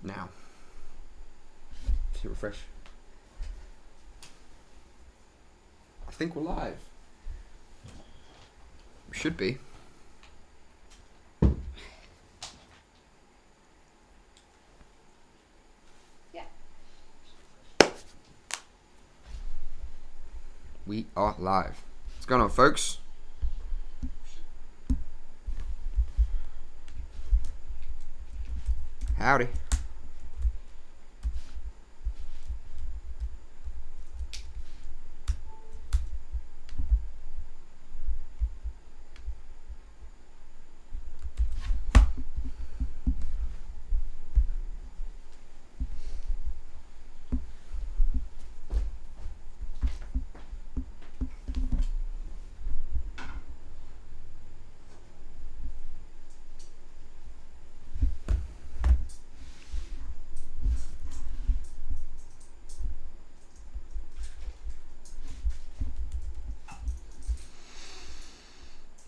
now. Hit refresh. I think we're live. We should be. Yeah. We are live. What's going on, folks? Howdy.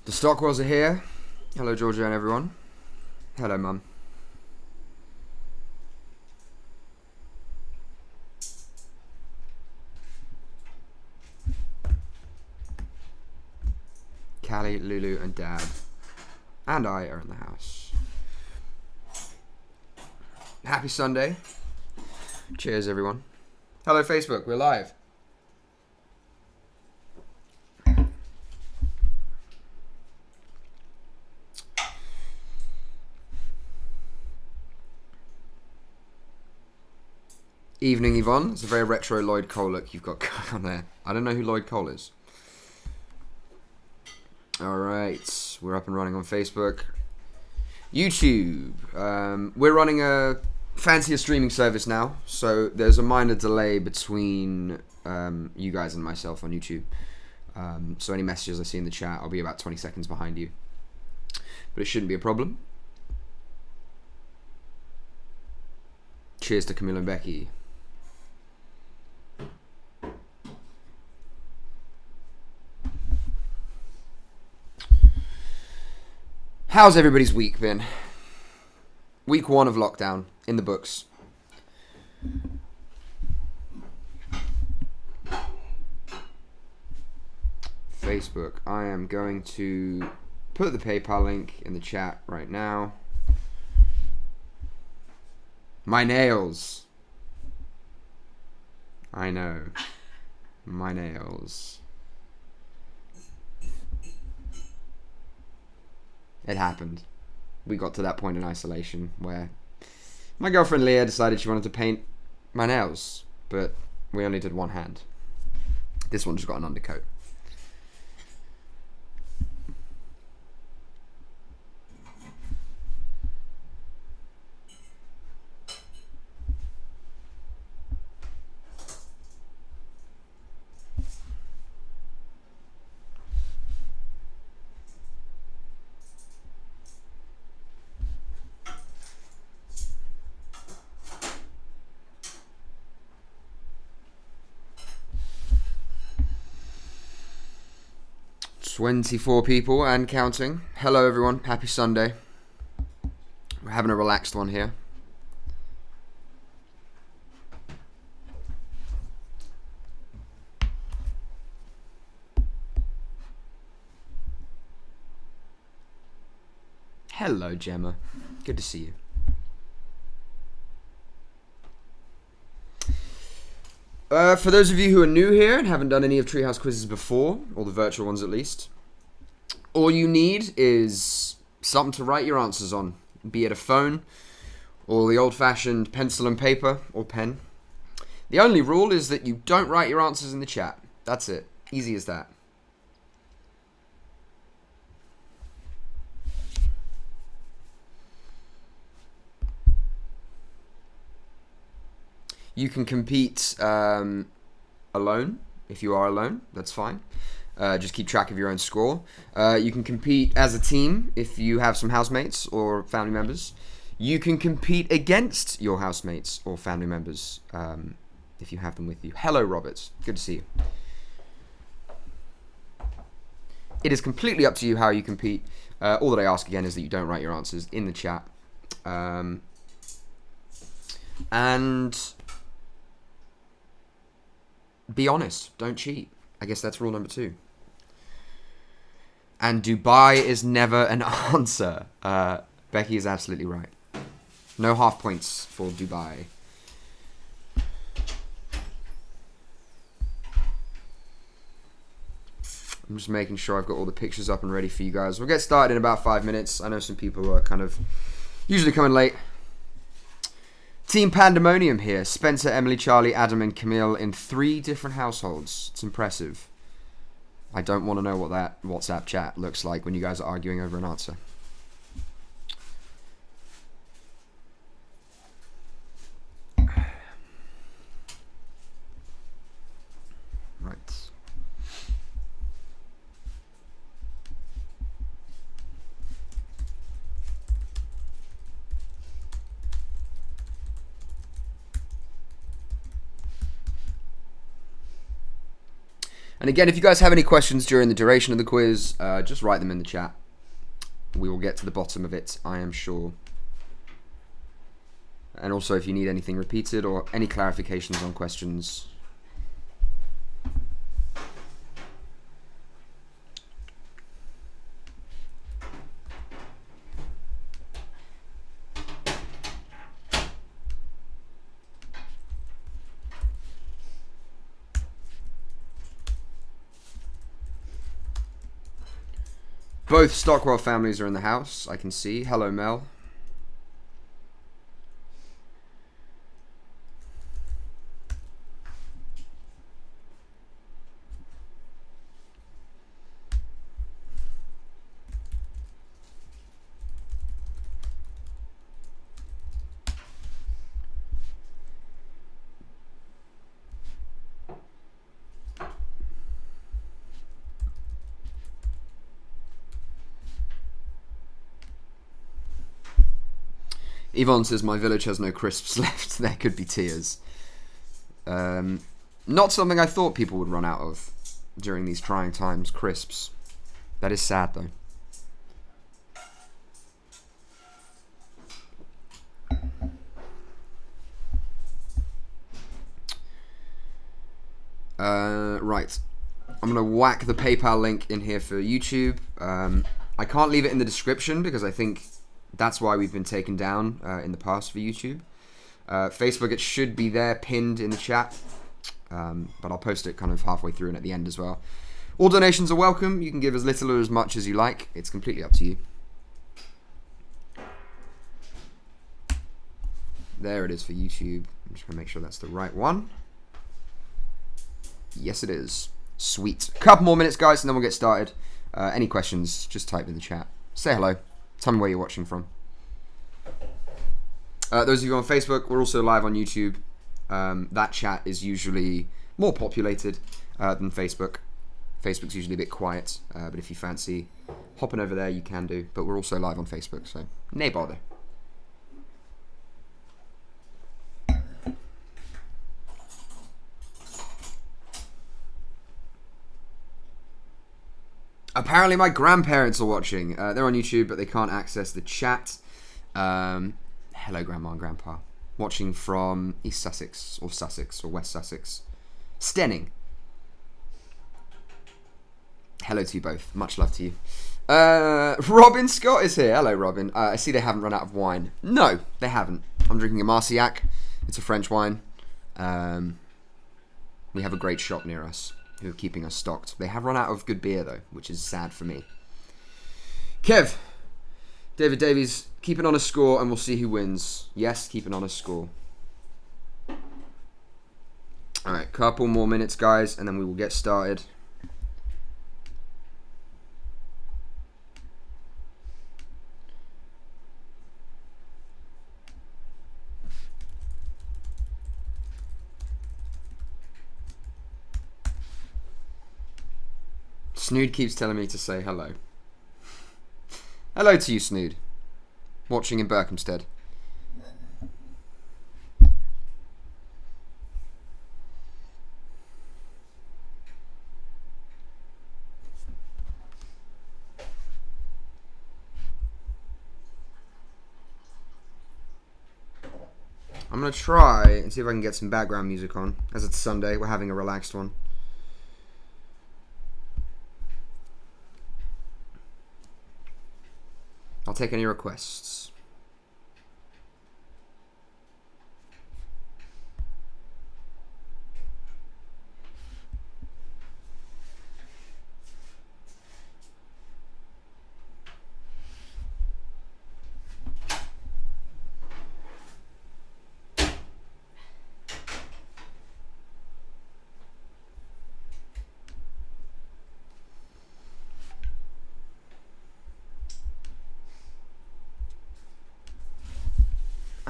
The Stockwells are here. Hello, Georgia and everyone. Hello, Mum. Callie, Lulu, and Dad. And I are in the house. Happy Sunday. Cheers, everyone. Hello, Facebook. We're live. Evening, Yvonne. It's a very retro Lloyd Cole look you've got going on there. I don't know who Lloyd Cole is. Alright, we're up and running on Facebook. YouTube. We're running a fancier streaming service now, so there's a minor delay between you guys and myself on YouTube. So any messages I see in the chat, I'll be about 20 seconds behind you. But it shouldn't be a problem. Cheers to Camille and Becky. How's everybody's week been? Week 1 of lockdown, in the books. Facebook. I am going to put the PayPal link in the chat right now. My nails. I know. My nails. It happened. We got to that point in isolation where my girlfriend Leah decided she wanted to paint my nails, but we only did one hand. This one just got an undercoat. "24 people and counting. Hello everyone, happy Sunday. We're having a relaxed one here. Hello Gemma, good to see you. For those of you who are new here and haven't done any of Treehouse quizzes before, or the virtual ones at least, all you need is something to write your answers on, be it a phone, or the old-fashioned pencil and paper, or pen. The only rule is that you don't write your answers in the chat. That's it. Easy as that. You can compete alone, if you are alone, that's fine. Just keep track of your own score. You can compete as a team if you have some housemates or family members. You can compete against your housemates or family members if you have them with you. Hello, Roberts. Good to see you. It is completely up to you how you compete. All that I ask again is that you don't write your answers in the chat. And be honest. Don't cheat. I guess that's rule number 2. And Dubai is never an answer. Becky is absolutely right. No half points for Dubai. I'm just making sure I've got all the pictures up and ready for you guys. We'll get started in about 5 minutes. I know some people are kind of usually coming late. Team Pandemonium here. Spencer, Emily, Charlie, Adam, and Camille in 3 different households. It's impressive. I don't want to know what that WhatsApp chat looks like when you guys are arguing over an answer. Right. And again, if you guys have any questions during the duration of the quiz, just write them in the chat. We will get to the bottom of it, I am sure. And also, if you need anything repeated or any clarifications on questions. Both Stockwell families are in the house, I can see. Hello, Mel. Yvonne says, my village has no crisps left. There could be tears. Not something I thought people would run out of during these trying times, crisps. That is sad, though. Right. I'm going to whack the PayPal link in here for YouTube. I can't leave it in the description because I think that's why we've been taken down in the past for YouTube. Facebook, it should be there pinned in the chat. But I'll post it kind of halfway through and at the end as well. All donations are welcome. You can give as little or as much as you like. It's completely up to you. There it is for YouTube. I'm just going to make sure that's the right one. Yes, it is. Sweet. Couple more minutes, guys, and then we'll get started. Any questions, just type in the chat. Say hello. Tell me where you're watching from. Those of you on Facebook, we're also live on YouTube. That chat is usually more populated than Facebook. Facebook's usually a bit quiet, but if you fancy hopping over there, you can do. But we're also live on Facebook, so nay bother. Apparently my grandparents are watching. They're on YouTube, but they can't access the chat. Hello, Grandma and Grandpa. Watching from East Sussex, or West Sussex. Stenning. Hello to you both. Much love to you. Robin Scott is here. Hello, Robin. I see they haven't run out of wine. No, they haven't. I'm drinking a Marcillac. It's a French wine. We have a great shop near us who are keeping us stocked. They have run out of good beer, though, which is sad for me. Kev. David Davies, keep an honest score and we'll see who wins. Yes, keep an honest score. Alright, couple more minutes, guys, and then we will get started. Snood keeps telling me to say hello. Hello to you, Snood. Watching in Berkhamsted. I'm I'm going to try and see if I can get some background music on. As it's Sunday, we're having a relaxed one. I'll take any requests.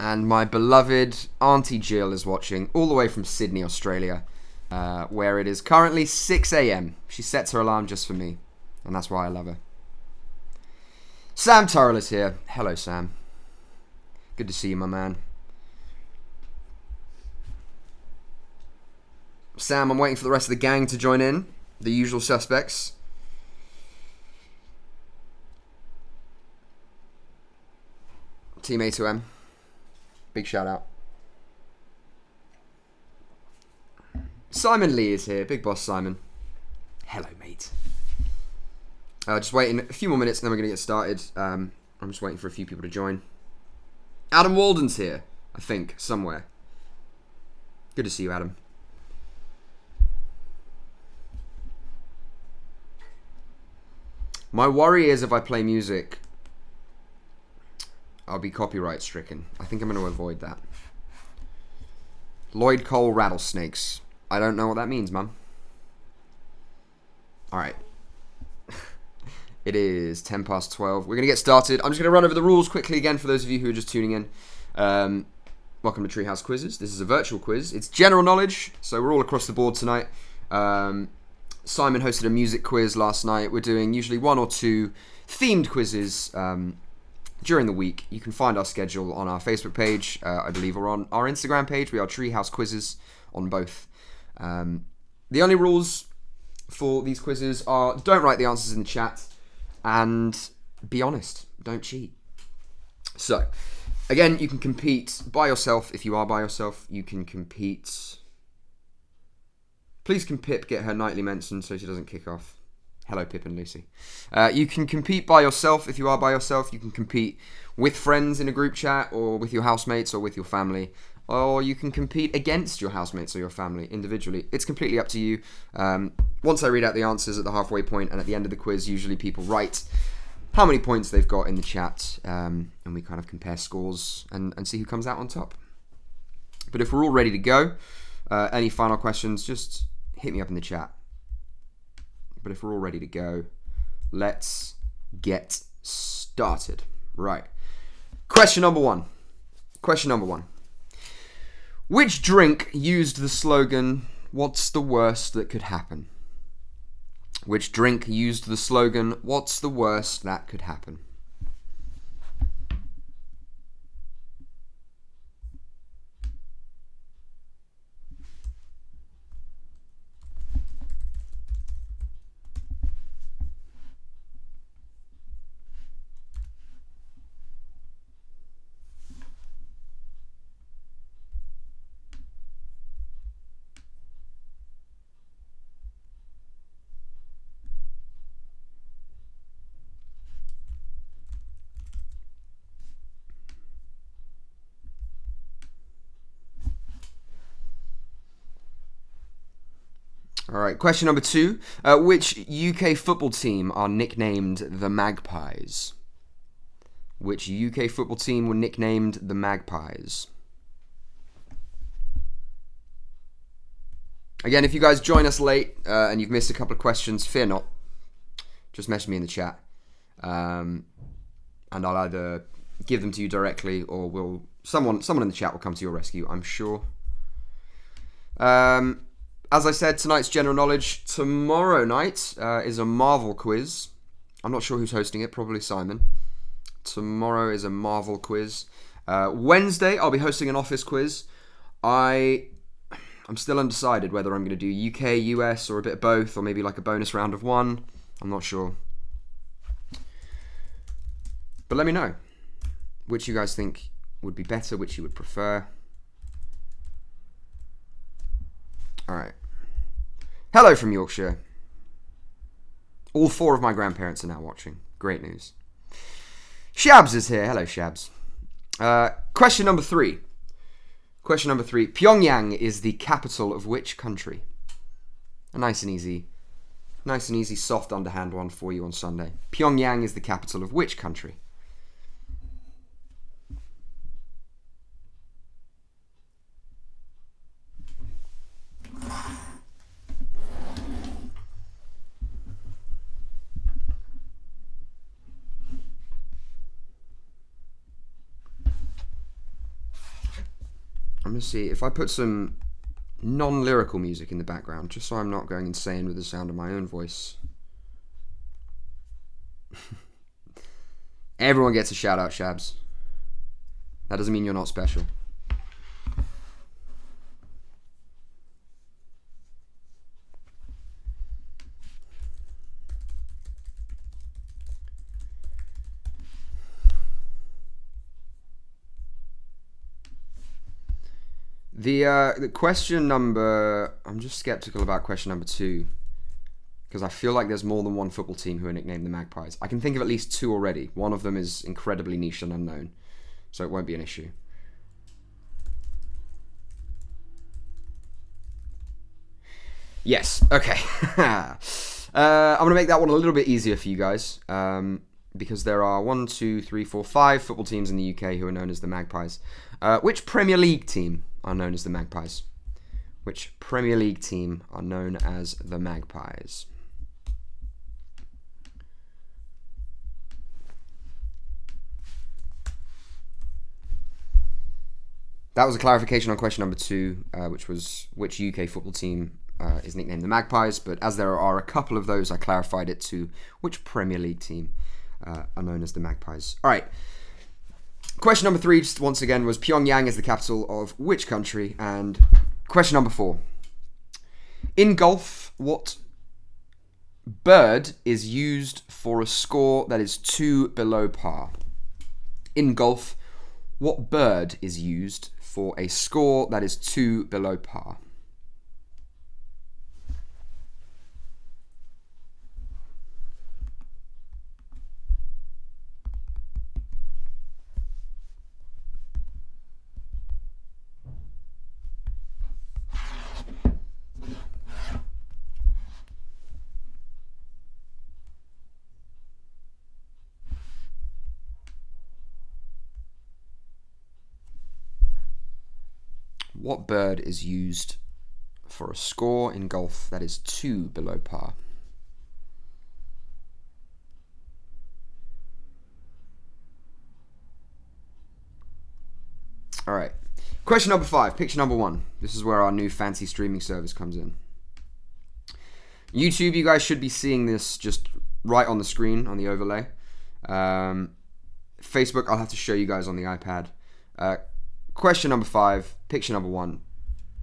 And my beloved Auntie Jill is watching all the way from Sydney, Australia, where it is currently 6 a.m. She sets her alarm just for me, and that's why I love her. Sam Turrell is here. Hello, Sam. Good to see you, my man. Sam, I'm waiting for the rest of the gang to join in. The usual suspects. Team A2M. Big shout out. Simon Lee is here. Big boss Simon. Hello, mate. Just waiting a few more minutes and then we're going to get started. I'm just waiting for a few people to join. Adam Walden's here, I think, somewhere. Good to see you, Adam. My worry is if I play music, I'll be copyright stricken. I think I'm going to avoid that. Lloyd Cole Rattlesnakes. I don't know what that means, Mum. Alright. It is 10 past 12. We're going to get started. I'm just going to run over the rules quickly again for those of you who are just tuning in. Welcome to Treehouse Quizzes. This is a virtual quiz. It's general knowledge, so we're all across the board tonight. Simon hosted a music quiz last night. We're doing usually 1 or 2 themed quizzes during the week. You can find our schedule on our Facebook page, I believe, or on our Instagram page. We are Treehouse Quizzes on both. The only rules for these quizzes are don't write the answers in the chat and be honest. Don't cheat. So, again, you can compete by yourself if you are by yourself. You can compete. Please can Pip get her nightly mention so she doesn't kick off? Hello, Pip and Lucy. You can compete by yourself if you are by yourself. You can compete with friends in a group chat or with your housemates or with your family. Or you can compete against your housemates or your family individually. It's completely up to you. Once I read out the answers at the halfway point and at the end of the quiz, usually people write how many points they've got in the chat. And we kind of compare scores and see who comes out on top. But if we're all ready to go, any final questions, just hit me up in the chat. But if we're all ready to go, let's get started. Right. Question number one. Which drink used the slogan, "What's the worst that could happen"? Which drink used the slogan, "What's the worst that could happen"? All right, question number 2. Which UK football team are nicknamed the Magpies? Which UK football team were nicknamed the Magpies? Again, if you guys join us late and you've missed a couple of questions, fear not. Just message me in the chat. And I'll either give them to you directly or someone in the chat will come to your rescue, I'm sure. As I said, tonight's general knowledge. Tomorrow night is a Marvel quiz. I'm not sure who's hosting it, probably Simon. Tomorrow is a Marvel quiz. Wednesday, I'll be hosting an office quiz. I'm still undecided whether I'm going to do UK, US, or a bit of both, or maybe like a bonus round of 1. I'm not sure. But let me know which you guys think would be better, which you would prefer. Alright. Hello from Yorkshire. All 4 of my grandparents are now watching. Great news. Shabs is here. Hello, Shabs. Question number 3. Question number 3. Pyongyang is the capital of which country? A nice and easy, soft underhand one for you on Sunday. Pyongyang is the capital of which country? I'm going to see if I put some non-lyrical music in the background, just so I'm not going insane with the sound of my own voice. Everyone gets a shout out, Shabs. That doesn't mean you're not special. The question number... I'm just skeptical about question number 2. Because I feel like there's more than one football team who are nicknamed the Magpies. I can think of at least 2 already. One of them is incredibly niche and unknown. So it won't be an issue. Yes, okay. I'm going to make that one a little bit easier for you guys. Because there are 1, 2, 3, 4, 5 football teams in the UK who are known as the Magpies. Which Premier League team are known as the Magpies? Which Premier League team are known as the Magpies? That was a clarification on question number 2, which was which UK football team is nicknamed the Magpies. But as there are a couple of those, I clarified it to which Premier League team are known as the Magpies. All right. Question number 3, just once again, was Pyongyang is the capital of which country? And question number 4. In golf, what bird is used for a score that is 2 below par? In golf, what bird is used for a score that is 2 below par? What bird is used for a score in golf that is 2 below par? All right. Question number 5, picture number 1. This is where our new fancy streaming service comes in. YouTube, you guys should be seeing this just right on the screen, on the overlay. Facebook, I'll have to show you guys on the iPad. Question number 5, picture number 1.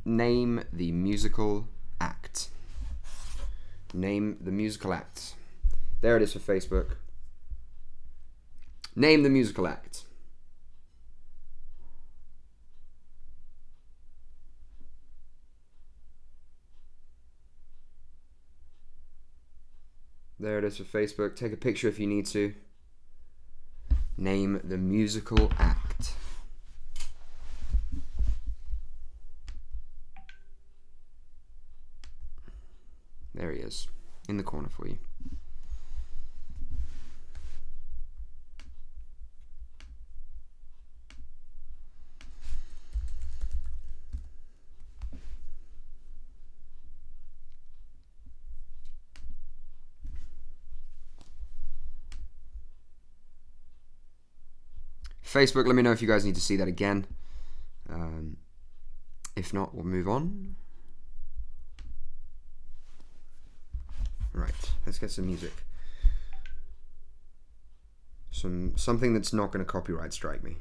Name the musical act. Name the musical act. There it is for Facebook. Name the musical act. There it is for Facebook. Take a picture if you need to. Name the musical act. There he is, in the corner for you. Facebook, let me know if you guys need to see that again. If not, we'll move on. Right, let's get some music. Something that's not going to copyright strike me.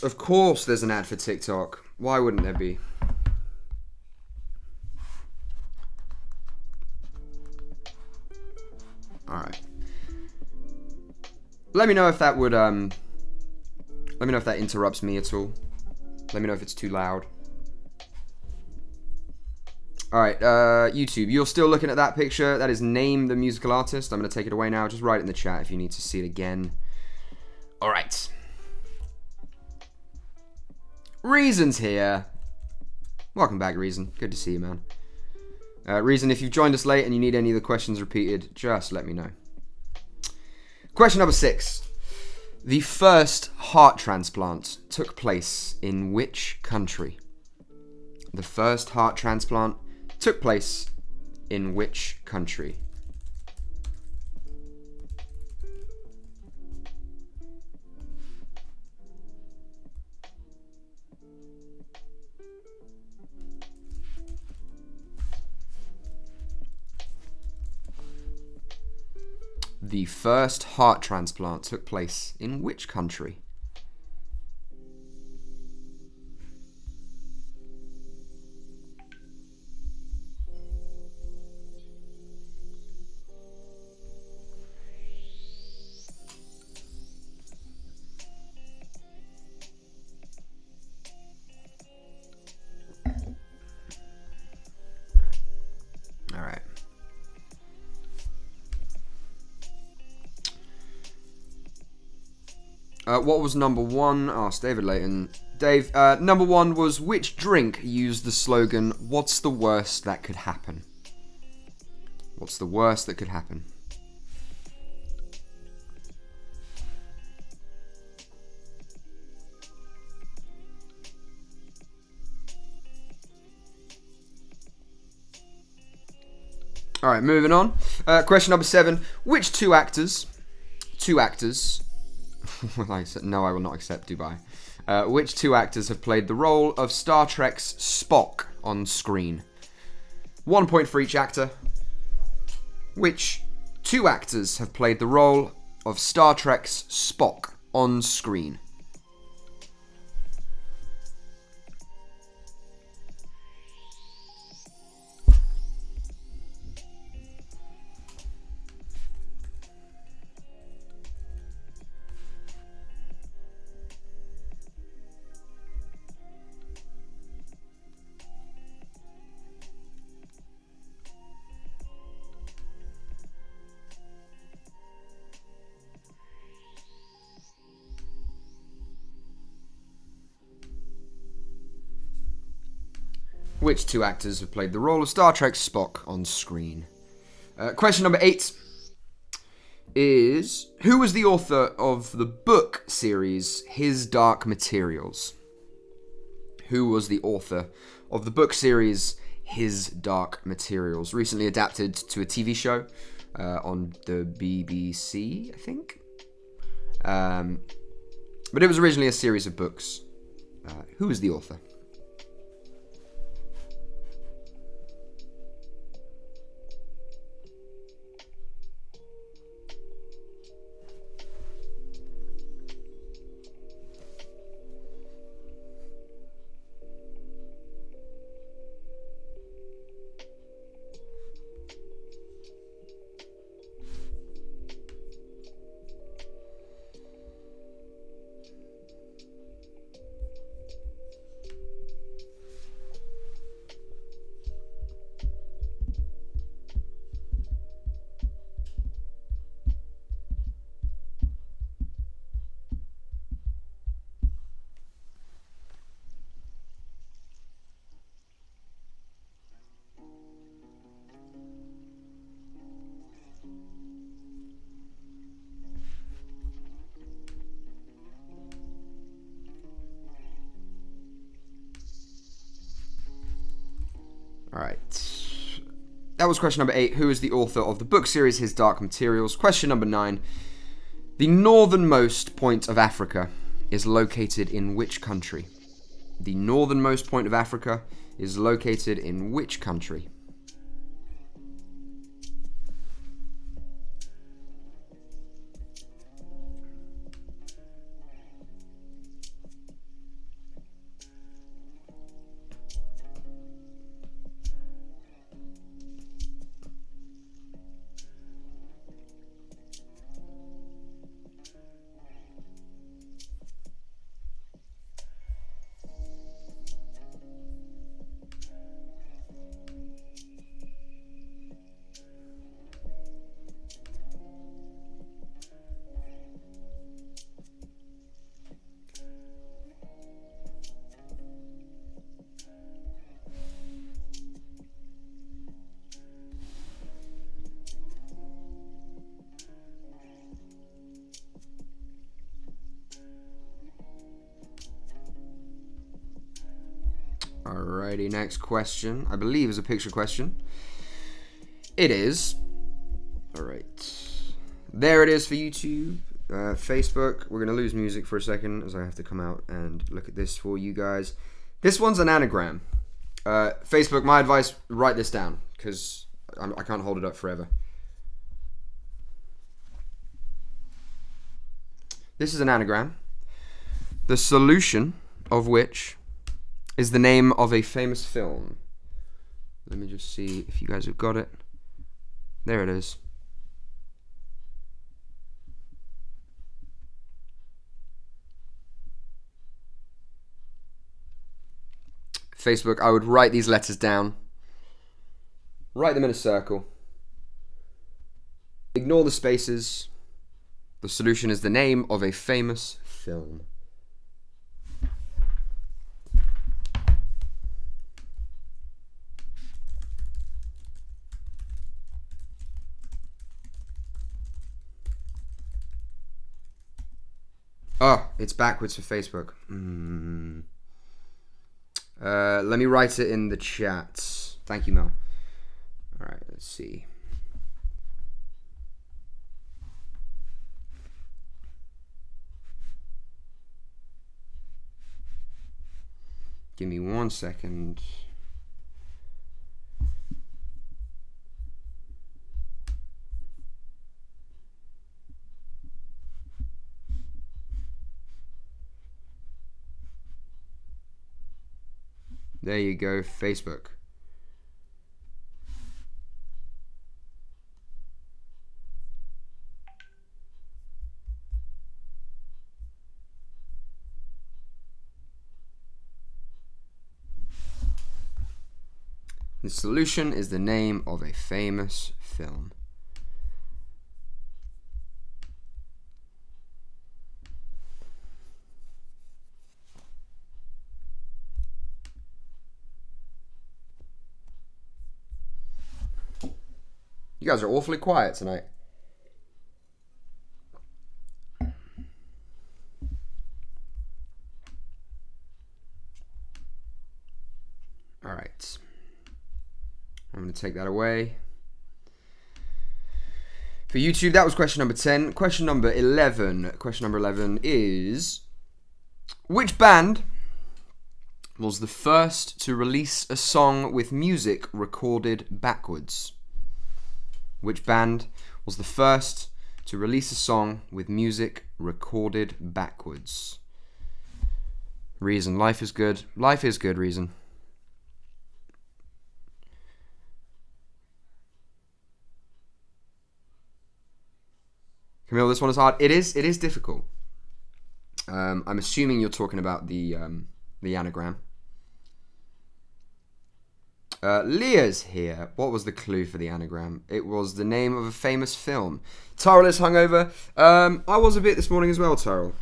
Of course, there's an ad for TikTok. Why wouldn't there be? Let me know if that would, let me know if that interrupts me at all. Let me know if it's too loud. Alright, YouTube, you're still looking at that picture. That is Name the Musical Artist. I'm going to take it away now. Just write it in the chat if you need to see it again. Alright. Reason's here. Welcome back, Reason. Good to see you, man. Reason, if you've joined us late and you need any of the questions repeated, just let me know. Question number 6. The first heart transplant took place in which country? The first heart transplant took place in which country? The first heart transplant took place in which country? All right. What was number 1? Asked David Layton. Dave, number 1 was which drink used the slogan, "What's the worst that could happen?" What's the worst that could happen? Alright, moving on. Question number 7. Which two actors, well, I said, no, I will not accept Dubai. Which two actors have played the role of Star Trek's Spock on screen? 1 point for each actor. Which two actors have played the role of Star Trek's Spock on screen? Which two actors have played the role of Star Trek's Spock on screen? Question number 8 is, who was the author of the book series His Dark Materials? Who was the author of the book series His Dark Materials? Recently adapted to a TV show on the BBC, I think. But it was originally a series of books. Who was the author? Alright. That was question number 8. Who is the author of the book series His Dark Materials? Question number 9. The northernmost point of Africa is located in which country? The northernmost point of Africa is located in which country? Alrighty, next question. I believe is a picture question. It is. Alright. There it is for YouTube. Facebook. We're going to lose music for a second as I have to come out and look at this for you guys. This one's an anagram. Facebook, my advice, write this down because I can't hold it up forever. This is an anagram. The solution of which is the name of a famous film. Let me just see if you guys have got it. There it is. Facebook, I would write these letters down. Write them in a circle. Ignore the spaces. The solution is the name of a famous film. Oh, it's backwards for Facebook. Let me write it in the chat. Thank you, Mel. Alright, let's see. Give me 1 second. There you go, Facebook. The solution is the name of a famous film. You guys are awfully quiet tonight. All right. I'm going to take that away. For YouTube, that was question number 10. Question number 11. Question number 11 is, which band was the first to release a song with music recorded backwards? Which band was the first to release a song with music recorded backwards? Reason, life is good. Life is good, Reason. Camille, this one is hard. It is difficult. I'm assuming you're talking about the anagram. Leah's here. What was the clue for the anagram? It was the name of a famous film. Tyrell is hungover. I was a bit this morning as well, Tyrell.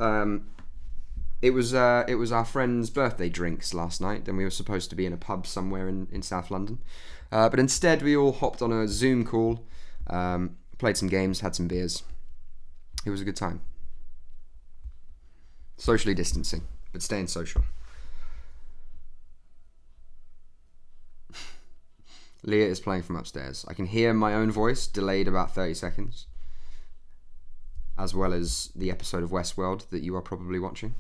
It was our friend's birthday drinks last night, and we were supposed to be in a pub somewhere in South London. But instead, we all hopped on a Zoom call, played some games, had some beers. It was a good time. Socially distancing, but staying social. Leah is playing from upstairs. I can hear my own voice, delayed about 30 seconds, as well as the episode of Westworld that you are probably watching.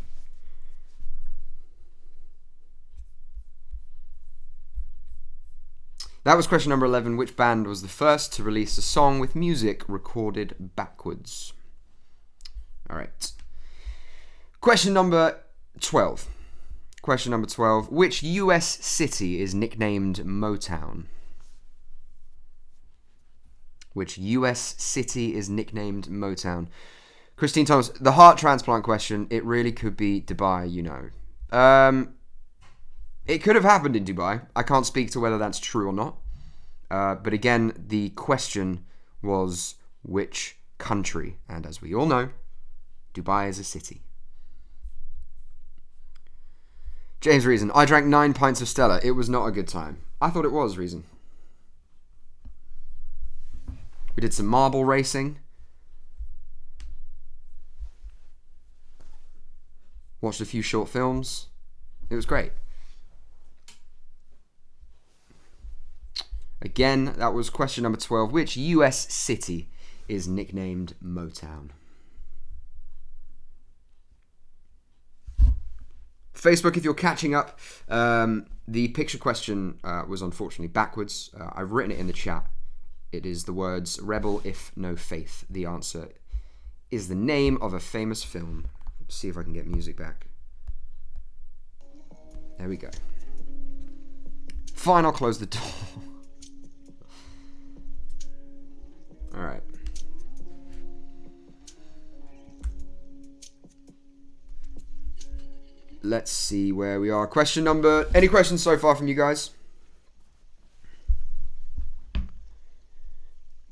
That was question number 11. Which band was the first to release a song with music recorded backwards? All right. Question number 12. Question number 12. Which US city is nicknamed Motown? Which US city is nicknamed Motown? Christine Thomas, the heart transplant question, it really could be Dubai, you know. It could have happened in Dubai. I can't speak to whether that's true or not. But again, the question was which country? And as we all know, Dubai is a city. James Reason, I drank 9 pints of Stella. It was not a good time. I thought it was, Reason. We did some marble racing. Watched a few short films. It was great. Again, that was question number 12. Which US city is nicknamed Motown? Facebook, if you're catching up, the picture question was unfortunately backwards. I've written it in the chat. It is the words "Rebel if no faith." The answer is the name of a famous film. Let's see if I can get music back. There we go. Fine, I'll close the door. All right. Let's see where we are. Question number... Any questions so far from you guys?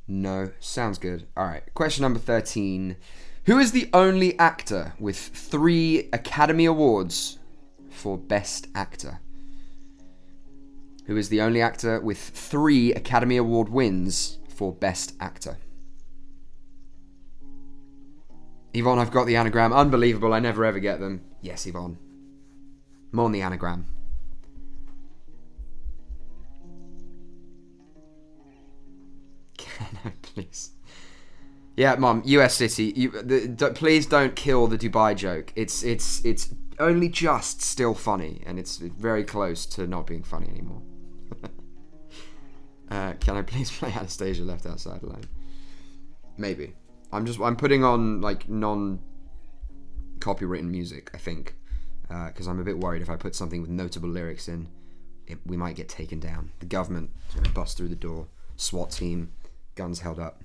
No. Sounds good. All right. Question number 13. Who is the only actor with 3 Academy Awards for Best Actor? Who is the only actor with 3 Academy Award wins for Best Actor? Yvonne, I've got the anagram. Unbelievable. I never ever get them. Yes, Yvonne. More on the anagram. No, please. Yeah, Mom. US city. Please don't kill the Dubai joke. It's only just still funny, and it's very close to not being funny anymore. Can I please play Anastasia Left Outside Alone? Maybe. I'm putting on like non-copywritten music, I think. Because I'm a bit worried if I put something with notable lyrics in, we might get taken down. The government is going to bust through the door. SWAT team, guns held up.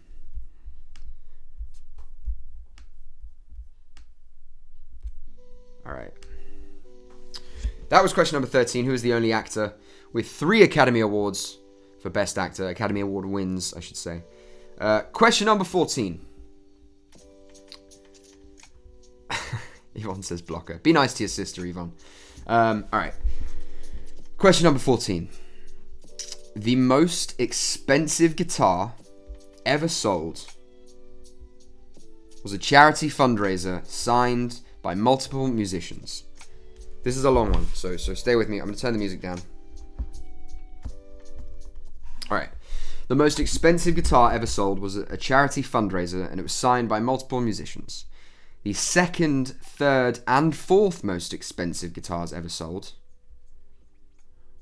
All right. That was question number 13. Who is the only actor with 3 Academy Awards for Best Actor? Academy Award wins, I should say. Question number 14. Yvonne says blocker. Be nice to your sister, Yvonne. Alright. Question number 14. The most expensive guitar ever sold was a charity fundraiser signed by multiple musicians. This is a long one, so stay with me. I'm going to turn the music down. Alright. The most expensive guitar ever sold was a charity fundraiser, and it was signed by multiple musicians. The second, third, and fourth most expensive guitars ever sold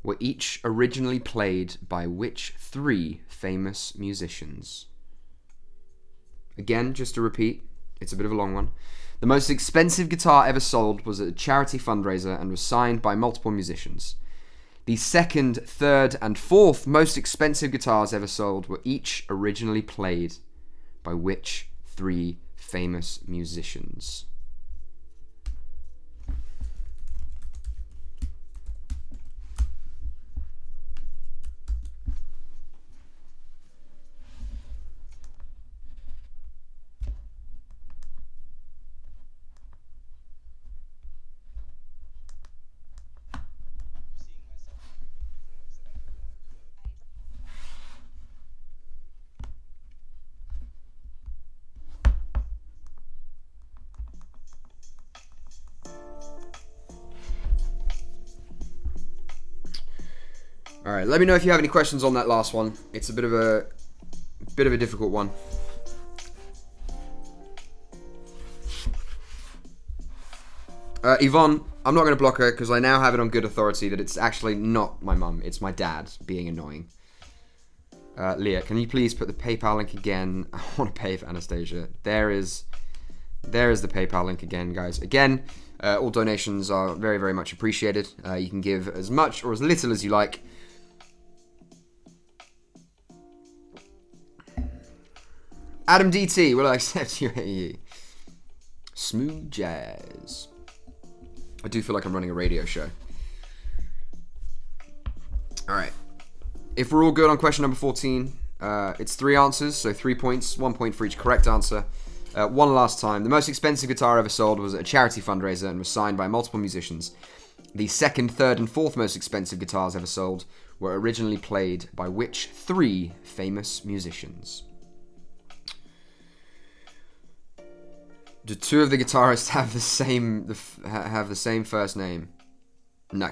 were each originally played by which 3 famous musicians? Again, just to repeat, it's a bit of a long one. The most expensive guitar ever sold was at a charity fundraiser and was signed by multiple musicians. The second, third, and fourth most expensive guitars ever sold were each originally played by which 3 famous musicians? All right, let me know if you have any questions on that last one. It's a bit of a difficult one. Yvonne, I'm not going to block her because I now have it on good authority that it's actually not my mum, it's my dad being annoying. Leah, can you please put the PayPal link again? I want to pay for Anastasia. There is the PayPal link again, guys. Again, all donations are very, very much appreciated. You can give as much or as little as you like. Adam DT, will I accept your AE? Smooth jazz. I do feel like I'm running a radio show. Alright. If we're all good on question number 14, it's 3 answers, so 3 points, 1 point for each correct answer. One last time. The most expensive guitar ever sold was at a charity fundraiser and was signed by multiple musicians. The second, third, and fourth most expensive guitars ever sold were originally played by which 3 famous musicians? Do 2 of the guitarists have the same first name? No.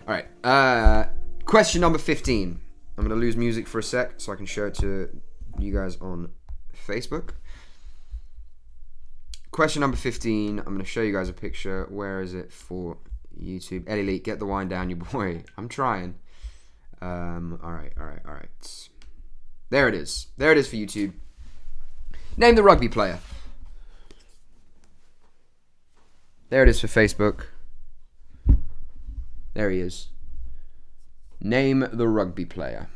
All right. Question number 15. I'm going to lose music for a sec so I can show it to you guys on Facebook. Question number 15. I'm going to show you guys a picture. Where is it for YouTube? Ellie, get the wine down, you boy. I'm trying. All right. There it is. There it is for YouTube. Name the rugby player. There it is for Facebook. There he is. Name the rugby player.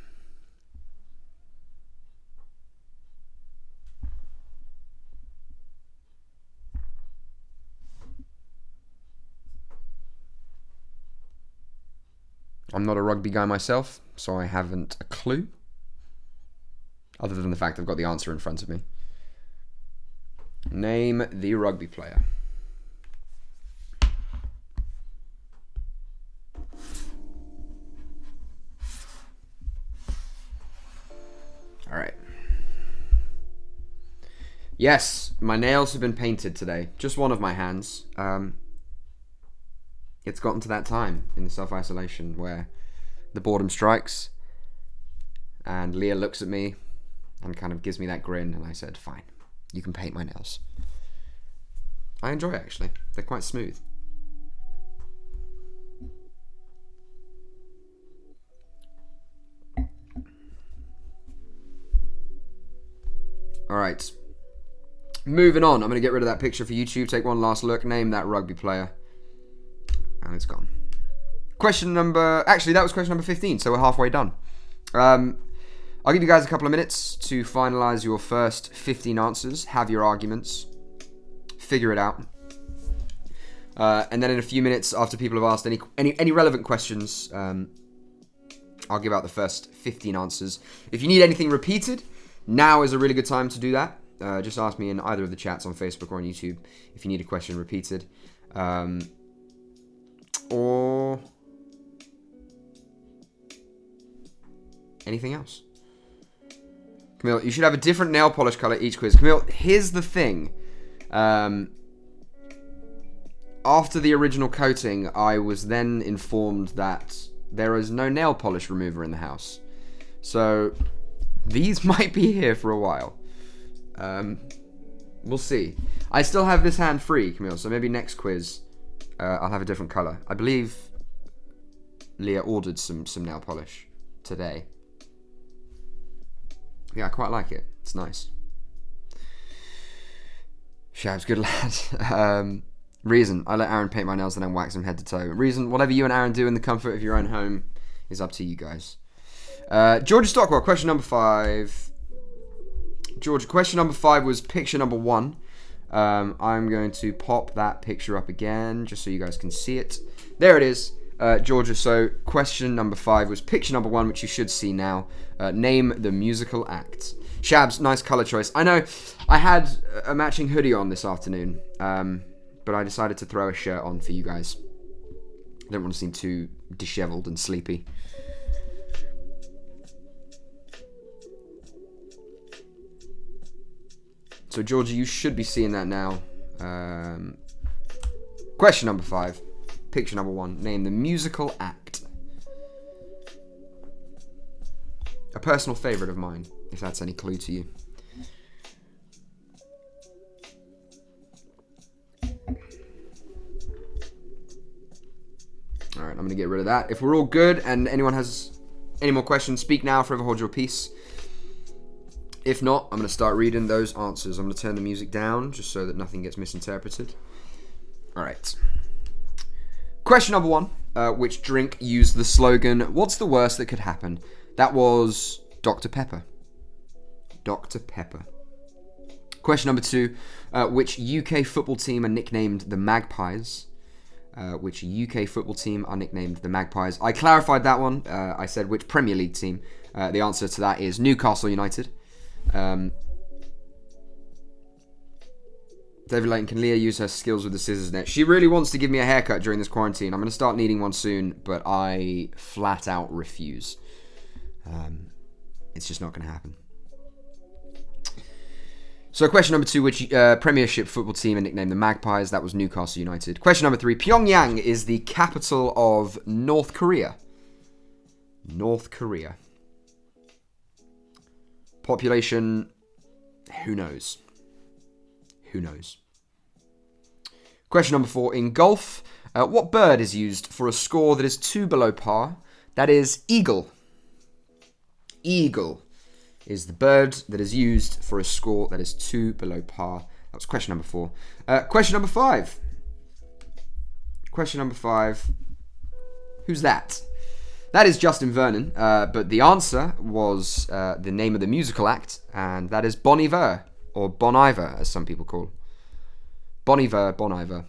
I'm not a rugby guy myself, so I haven't a clue. Other than the fact I've got the answer in front of me. Name the rugby player. All right. Yes, my nails have been painted today. Just one of my hands. It's gotten to that time in the self-isolation where the boredom strikes and Leah looks at me and kind of gives me that grin, and I said, fine, you can paint my nails. I enjoy it, actually. They're quite smooth. Alright. Moving on. I'm going to get rid of that picture for YouTube. Take one last look. Name that rugby player. And it's gone. Question number... Actually, that was question number 15, so we're halfway done. I'll give you guys a couple of minutes to finalize your first 15 answers. Have your arguments. Figure it out. And then in a few minutes, after people have asked any relevant questions, I'll give out the first 15 answers. If you need anything repeated, now is a really good time to do that. Just ask me in either of the chats on Facebook or on YouTube if you need a question repeated. Or anything else. Camille, you should have a different nail polish color each quiz. Camille, here's the thing. After the original coating, I was then informed that there is no nail polish remover in the house. So these might be here for a while. We'll see. I still have this hand free, Camille, so maybe next quiz I'll have a different color. I believe Leah ordered some nail polish today. Yeah, I quite like it. It's nice. Shab's good lad. Reason, I let Aaron paint my nails and then wax them head to toe. Reason, whatever you and Aaron do in the comfort of your own home is up to you guys. Georgia Stockwell, question number 5. Georgia, question number 5 was picture number 1. I'm going to pop that picture up again just so you guys can see it. There it is, Georgia. So question number 5 was picture number 1, which you should see now. Name the musical act. Shabs, nice color choice. I know I had a matching hoodie on this afternoon, but I decided to throw a shirt on for you guys. I don't want to seem too disheveled and sleepy. So, Georgia, you should be seeing that now. Question number 5. Picture number 1. Name the musical act. A personal favourite of mine, if that's any clue to you. Alright, I'm going to get rid of that. If we're all good and anyone has any more questions, speak now, forever hold your peace. If not, I'm going to start reading those answers. I'm going to turn the music down just so that nothing gets misinterpreted. Alright. Question number 1. Which drink used the slogan, "What's the worst that could happen?" That was Dr. Pepper. Dr. Pepper. Question number 2. Which UK football team are nicknamed the Magpies? Which UK football team are nicknamed the Magpies? I clarified that one. I said which Premier League team. The answer to that is Newcastle United. David Layton, can Leah use her skills with the scissors net? She really wants to give me a haircut during this quarantine. I'm going to start needing one soon, but I flat out refuse. It's just not going to happen. So question number 2, which Premiership football team are nicknamed the Magpies? That was Newcastle United. Question number 3, Pyongyang is the capital of North Korea. North Korea. Population, who knows? Who knows? Question number 4. In golf, what bird is used for a score that is 2 below par? That is eagle. Eagle is the bird that is used for a score that is 2 below par. That was question number 4. Question number 5. Question number 5. Who's that? That is Justin Vernon, but the answer was the name of the musical act, and that is Bon Iver, or Bon Iver, as some people call. Bon Iver, Bon Iver.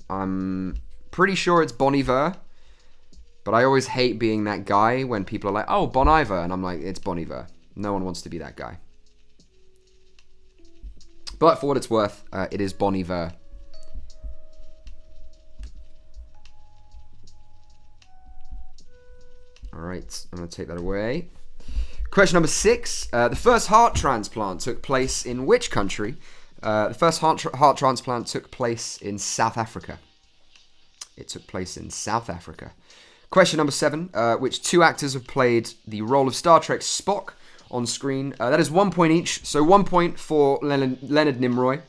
I'm pretty sure it's Bon Iver, but I always hate being that guy when people are like, oh, Bon Iver, and I'm like, it's Bon Iver. No one wants to be that guy. But for what it's worth, it is Bon Iver. All right, I'm going to take that away. Question number 6. The first heart transplant took place in which country? The first heart transplant took place in South Africa. It took place in South Africa. Question number 7. Which 2 actors have played the role of Star Trek's Spock on screen? That is 1 point each. So 1 point for Leonard Nimoy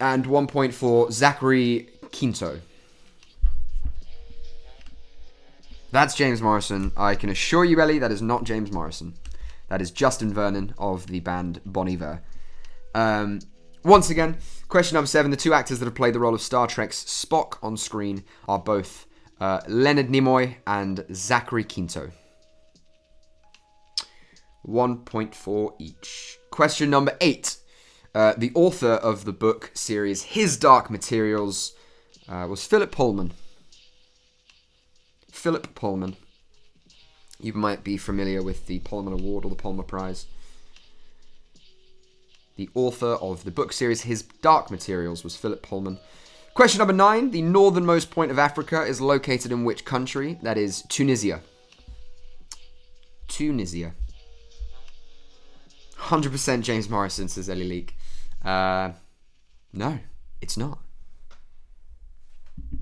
and 1 point for Zachary Quinto. That's James Morrison. I can assure you, Ellie, that is not James Morrison. That is Justin Vernon of the band Bon Iver. Once again, question number 7. The 2 actors that have played the role of Star Trek's Spock on screen are both Leonard Nimoy and Zachary Quinto. 1 point for each. Question number 8. The author of the book series His Dark Materials was Philip Pullman. Philip Pullman. You might be familiar with the Pullman Award or the Pullman Prize. The author of the book series His Dark Materials was Philip Pullman. Question number 9. The northernmost point of Africa is located in which country? That is Tunisia. Tunisia. 100% James Morrison, says Ellie Leak. No, it's not.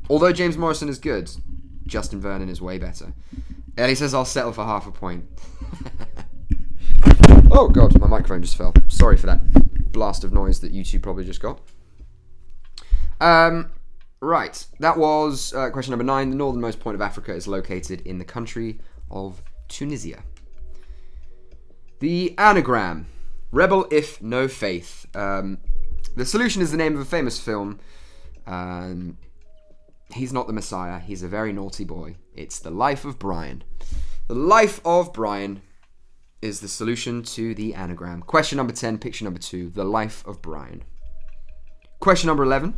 Although James Morrison is good, Justin Vernon is way better. Ellie says I'll settle for half a point. Oh god, my microphone just fell. Sorry for that blast of noise that YouTube probably just got. Right, that was question number 9. The northernmost point of Africa is located in the country of Tunisia. The anagram. Rebel if no faith. The solution is the name of a famous film. He's not the Messiah. He's a very naughty boy. It's The Life of Brian. The Life of Brian is the solution to the anagram. Question number 10, picture number 2, The Life of Brian. Question number 11.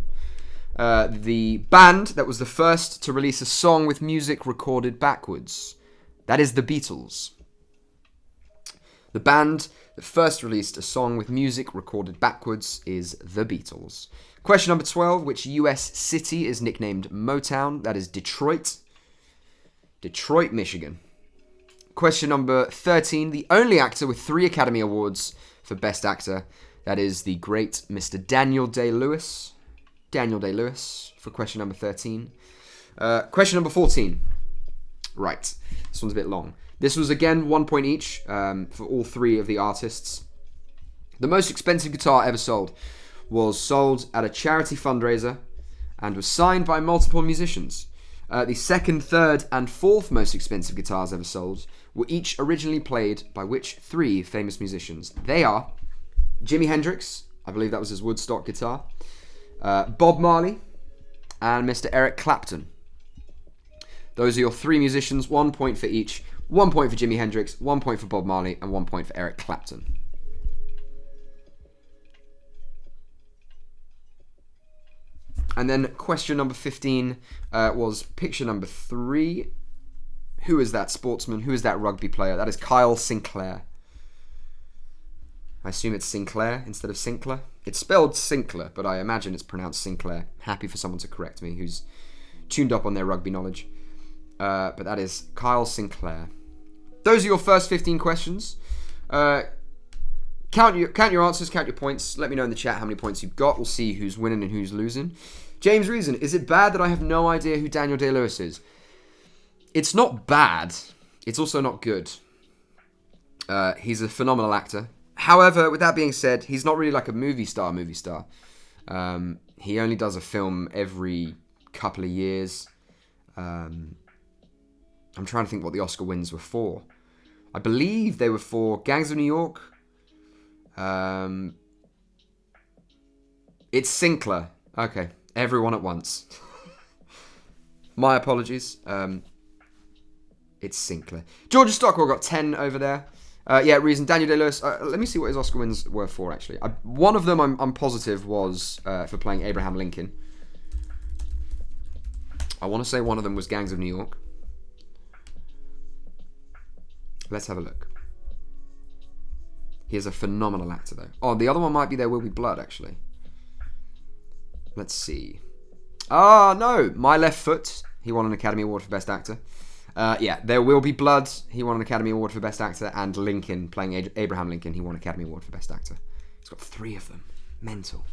The band that was the first to release a song with music recorded backwards. That is the Beatles. The band that first released a song with music recorded backwards is the Beatles. Question number 12. Which US city is nicknamed Motown? That is Detroit. Detroit, Michigan. Question number 13. The only actor with 3 Academy Awards for Best Actor. That is the great Mr. Daniel Day-Lewis. Daniel Day-Lewis for question number 13. Question number 14. Right. This one's a bit long. This was, again, 1 point each for all 3 of the artists. The most expensive guitar ever sold was sold at a charity fundraiser and was signed by multiple musicians. The second, third, and fourth most expensive guitars ever sold were each originally played by which 3 famous musicians? They are Jimi Hendrix, I believe that was his Woodstock guitar, Bob Marley, and Mr. Eric Clapton. Those are your 3 musicians, 1 point for each. 1 point for Jimi Hendrix, 1 point for Bob Marley, and 1 point for Eric Clapton. And then question number 15 was picture number 3. Who is that sportsman? Who is that rugby player? That is Kyle Sinclair. I assume it's Sinclair instead of Sinclair. It's spelled Sinclair, but I imagine it's pronounced Sinclair. Happy for someone to correct me who's tuned up on their rugby knowledge. But that is Kyle Sinclair. Those are your first 15 questions. Count your answers, count your points. Let me know in the chat how many points you've got. We'll see who's winning and who's losing. James Reason, is it bad that I have no idea who Daniel Day-Lewis is? It's not bad. It's also not good. He's a phenomenal actor. However, with that being said, he's not really like a movie star. He only does a film every couple of years. I'm trying to think what the Oscar wins were for. I believe they were for Gangs of New York. It's Sinclair. Okay, everyone at once. My apologies. It's Sinclair. Georgia Stockwell got 10 over there. Yeah, reason. Daniel Day-Lewis. Let me see what his Oscar wins were for, actually. One of them, I'm positive, was for playing Abraham Lincoln. I want to say one of them was Gangs of New York. Let's have a look. He is a phenomenal actor, though. Oh, the other one might be There Will Be Blood, actually. Let's see. No. My Left Foot. He won an Academy Award for Best Actor. Yeah, There Will Be Blood. He won an Academy Award for Best Actor. And Lincoln, playing Abraham Lincoln, he won an Academy Award for Best Actor. He's got 3 of them. Mental.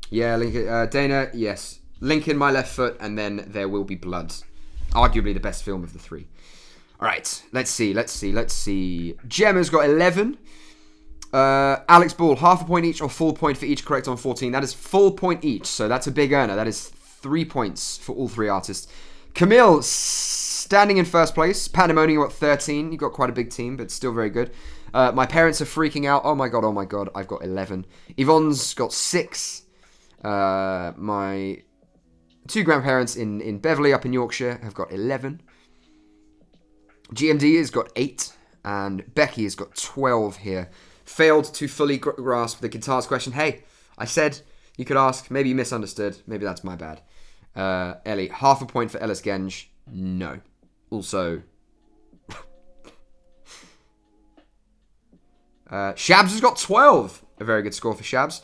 Yeah, Lincoln. Dana, yes. Lincoln, My Left Foot, and then There Will Be Blood. Arguably the best film of the 3. Alright, let's see. Gemma's got 11. Alex Ball, half a point each or full point for each correct on 14. That is full point each, so that's a big earner. That is 3 points for all 3 artists. Camille, standing in first place. Pandemonium got 13. You've got quite a big team, but still very good. My parents are freaking out. Oh my god, I've got 11. Yvonne's got 6. My 2 grandparents in Beverley up in Yorkshire have got 11. GMD has got 8. And Becky has got 12 here. Failed to fully grasp the guitars question. Hey, I said you could ask. Maybe you misunderstood. Maybe that's my bad. Ellie, half a point for Ellis Genge. No. Also, Shabs has got 12. A very good score for Shabs.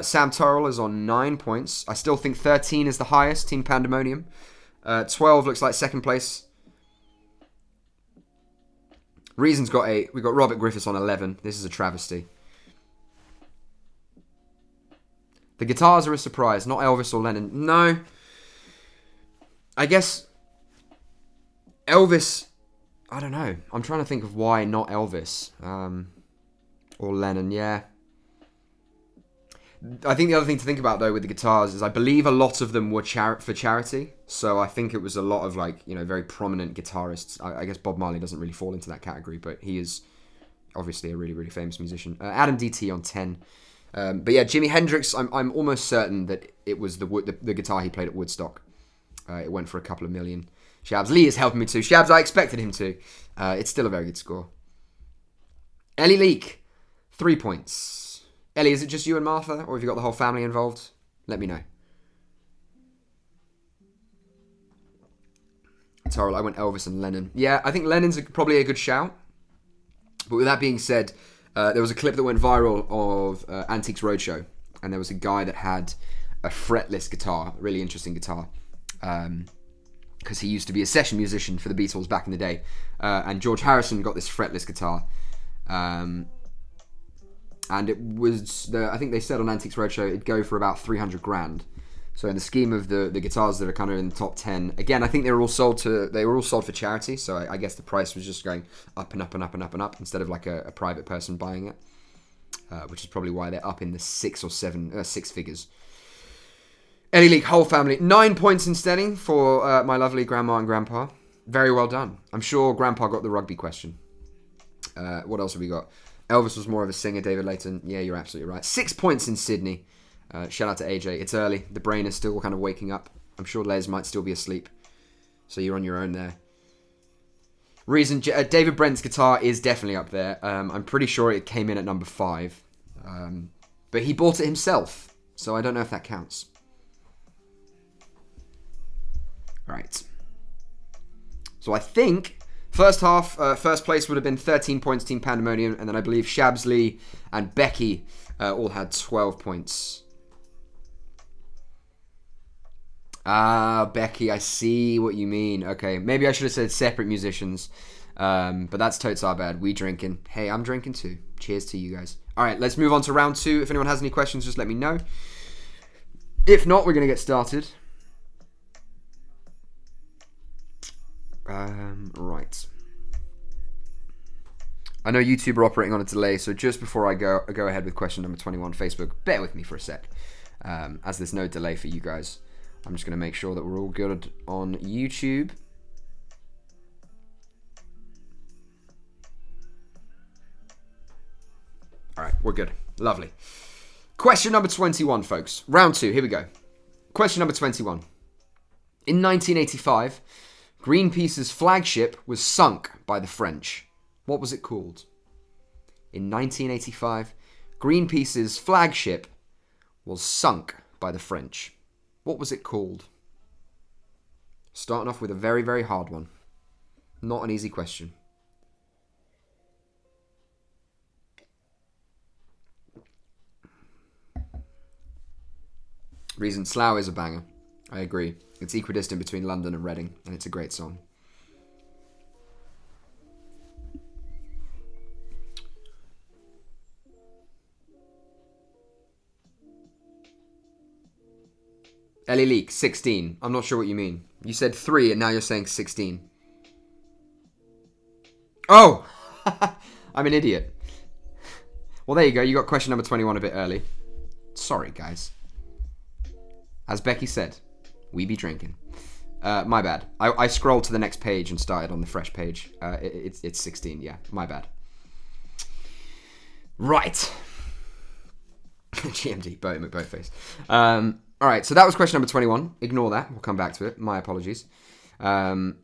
Sam Turrell is on 9 points. I still think 13 is the highest. Team Pandemonium. 12 looks like second place. Reason's got 8. We've got Robert Griffiths on 11. This is a travesty. The guitars are a surprise. Not Elvis or Lennon. No. I guess Elvis... I don't know. I'm trying to think of why not Elvis. Or Lennon, yeah. I think the other thing to think about, though, with the guitars is I believe a lot of them were for charity. So I think it was a lot of, like, you know, very prominent guitarists. I guess Bob Marley doesn't really fall into that category, but he is obviously a really, really famous musician. Adam DT on 10. But yeah, Jimi Hendrix, I'm almost certain that it was the guitar he played at Woodstock. It went for a couple of million. Shabs. Lee is helping me too. Shabs, I expected him to. It's still a very good score. Ellie Leak, 3 points. Ellie, is it just you and Martha, or have you got the whole family involved? Let me know. Torrell, I went Elvis and Lennon. Yeah, I think Lennon's probably a good shout. But with that being said, there was a clip that went viral of Antiques Roadshow, and there was a guy that had a fretless guitar, a really interesting guitar, because he used to be a session musician for the Beatles back in the day. And George Harrison got this fretless guitar. And it was, I think they said on Antiques Roadshow, it'd go for about 300 grand. So in the scheme of the guitars that are kind of in the top 10, again, I think they were all sold for charity. So I guess the price was just going up and up and up and up and up instead of like a private person buying it, which is probably why they're up in the 6 figures. Ellie Leak, whole family, 9 points in steading for my lovely grandma and grandpa. Very well done. I'm sure grandpa got the rugby question. What else have we got? Elvis was more of a singer, David Layton. Yeah, you're absolutely right. 6 points in Sydney. Shout out to AJ. It's early. The brain is still kind of waking up. I'm sure Les might still be asleep. So you're on your own there. Reason, David Brent's guitar is definitely up there. I'm pretty sure it came in at number 5. But he bought it himself. So I don't know if that counts. Right. So I think... First half, first place would have been 13 points, Team Pandemonium, and then I believe Shabsley and Becky all had 12 points. Becky, I see what you mean. Okay, maybe I should have said separate musicians, but that's totes our bad. We drinking. Hey, I'm drinking too. Cheers to you guys. All right, let's move on to round 2. If anyone has any questions, just let me know. If not, we're going to get started. Right. I know YouTube are operating on a delay, so just before I go ahead with question number 21, Facebook, bear with me for a sec. As there's no delay for you guys, I'm just going to make sure that we're all good on YouTube. All right, we're good. Lovely. Question number 21, folks. Round 2, here we go. Question number 21. In 1985, Greenpeace's flagship was sunk by the French. What was it called? In 1985, Greenpeace's flagship was sunk by the French. What was it called? Starting off with a very, very hard one. Not an easy question. Reason Slough is a banger. I agree. It's equidistant between London and Reading, and it's a great song. Ellie Leak, 16. I'm not sure what you mean. You said 3 and now you're saying 16. Oh! I'm an idiot. Well, there you go. You got question number 21 a bit early. Sorry, guys. As Becky said, we be drinking. My bad. I scrolled to the next page and started on the fresh page. It's 16, yeah. My bad. Right. GMD, boatface. All right, so that was question number 21. Ignore that. We'll come back to it. My apologies. Question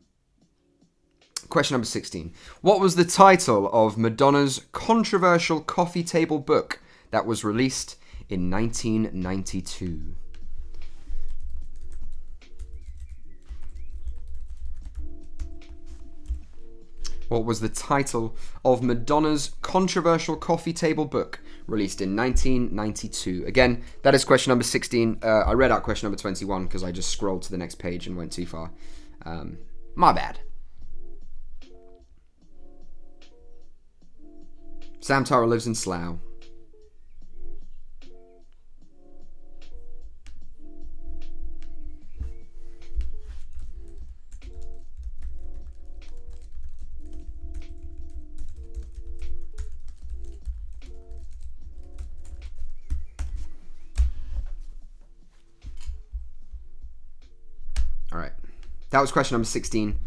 number 16. What was the title of Madonna's controversial coffee table book that was released in 1992? What was the title of Madonna's controversial coffee table book released in 1992? Again, that is question number 16. I read out question number 21 because I just scrolled to the next page and went too far. My bad. Sam Tara lives in Slough. All right. That was question number 16.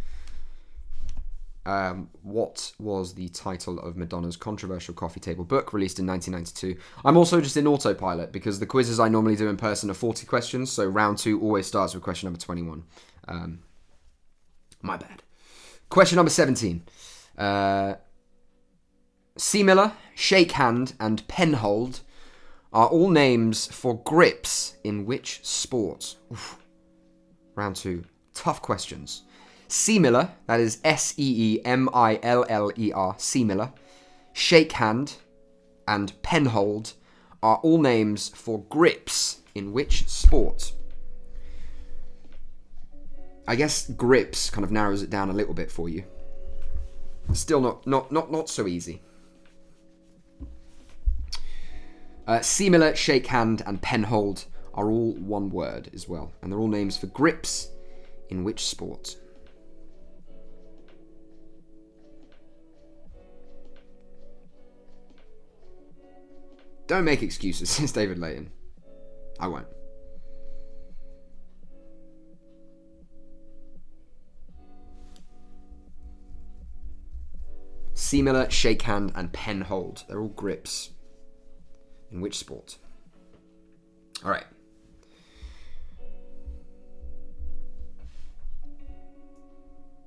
What was the title of Madonna's controversial coffee table book released in 1992? I'm also just in autopilot because the quizzes I normally do in person are 40 questions, so round 2 always starts with question number 21. My bad. Question number 17. C-Miller, Shake Hand, and Penhold are all names for grips in which sport? Oof. Round 2. Tough questions. C-Miller, that is S-E-E-M-I-L-L-E-R, C-Miller, Shake Hand, and Penhold are all names for grips in which sport? I guess grips kind of narrows it down a little bit for you. Still not so easy. C-Miller, Shake Hand, and Penhold are all one word as well, and they're all names for grips in which sport? Don't make excuses, says David Layton. I won't. C-Miller, Shake Hand, and Penhold. They're all grips. In which sport? All right.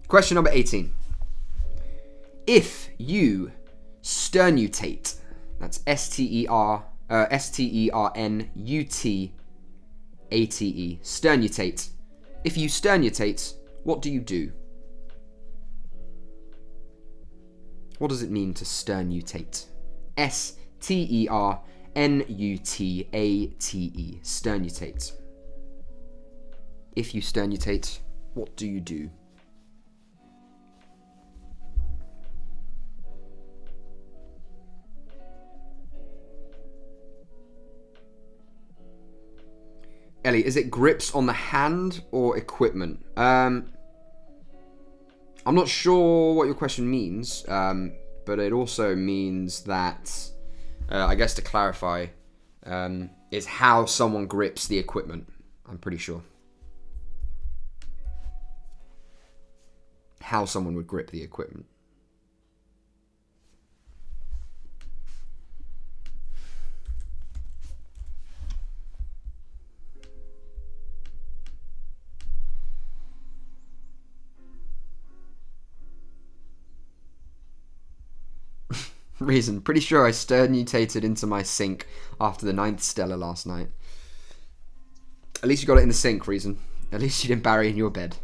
Question number 18. If you sternutate, that's S-T-E-R-N-U-T-A-T-E, sternutate. If you sternutate, what do you do? What does it mean to sternutate? S-T-E-R-N-U-T-A-T-E, sternutate. If you sternutate, what do you do? Ellie, is it grips on the hand or equipment? I I'm not sure what your question means, but it also means that, I guess to clarify, is how someone grips the equipment. I'm pretty sure. How someone would grip the equipment. Reason. Pretty sure I sternutated into my sink after the 9th Stellar last night. At least you got it in the sink, Reason. At least you didn't bury it in your bed.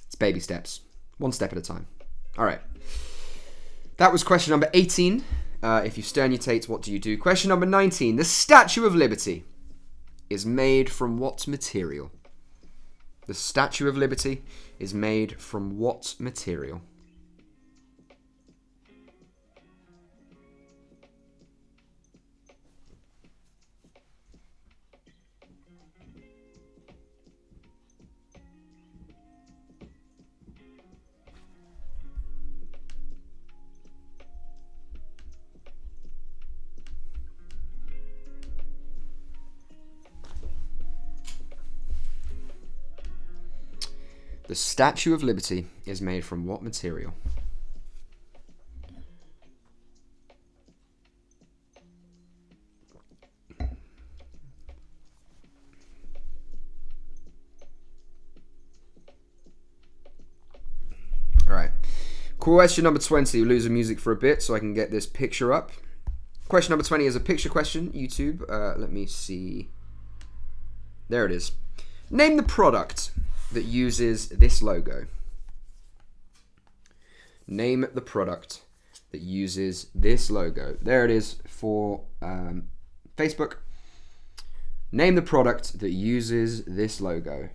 It's baby steps. One step at a time. Alright. That was question number 18. If you sternutate, what do you do? Question number 19. The Statue of Liberty is made from what material? The Statue of Liberty is made from what material? The Statue of Liberty is made from what material? Alright. Question number 20. We'll lose the music for a bit so I can get this picture up. Question number 20 is a picture question, YouTube. Let me see. There it is. Name the product that uses this logo. Name the product that uses this logo. There it is for Facebook. Name the product that uses this logo.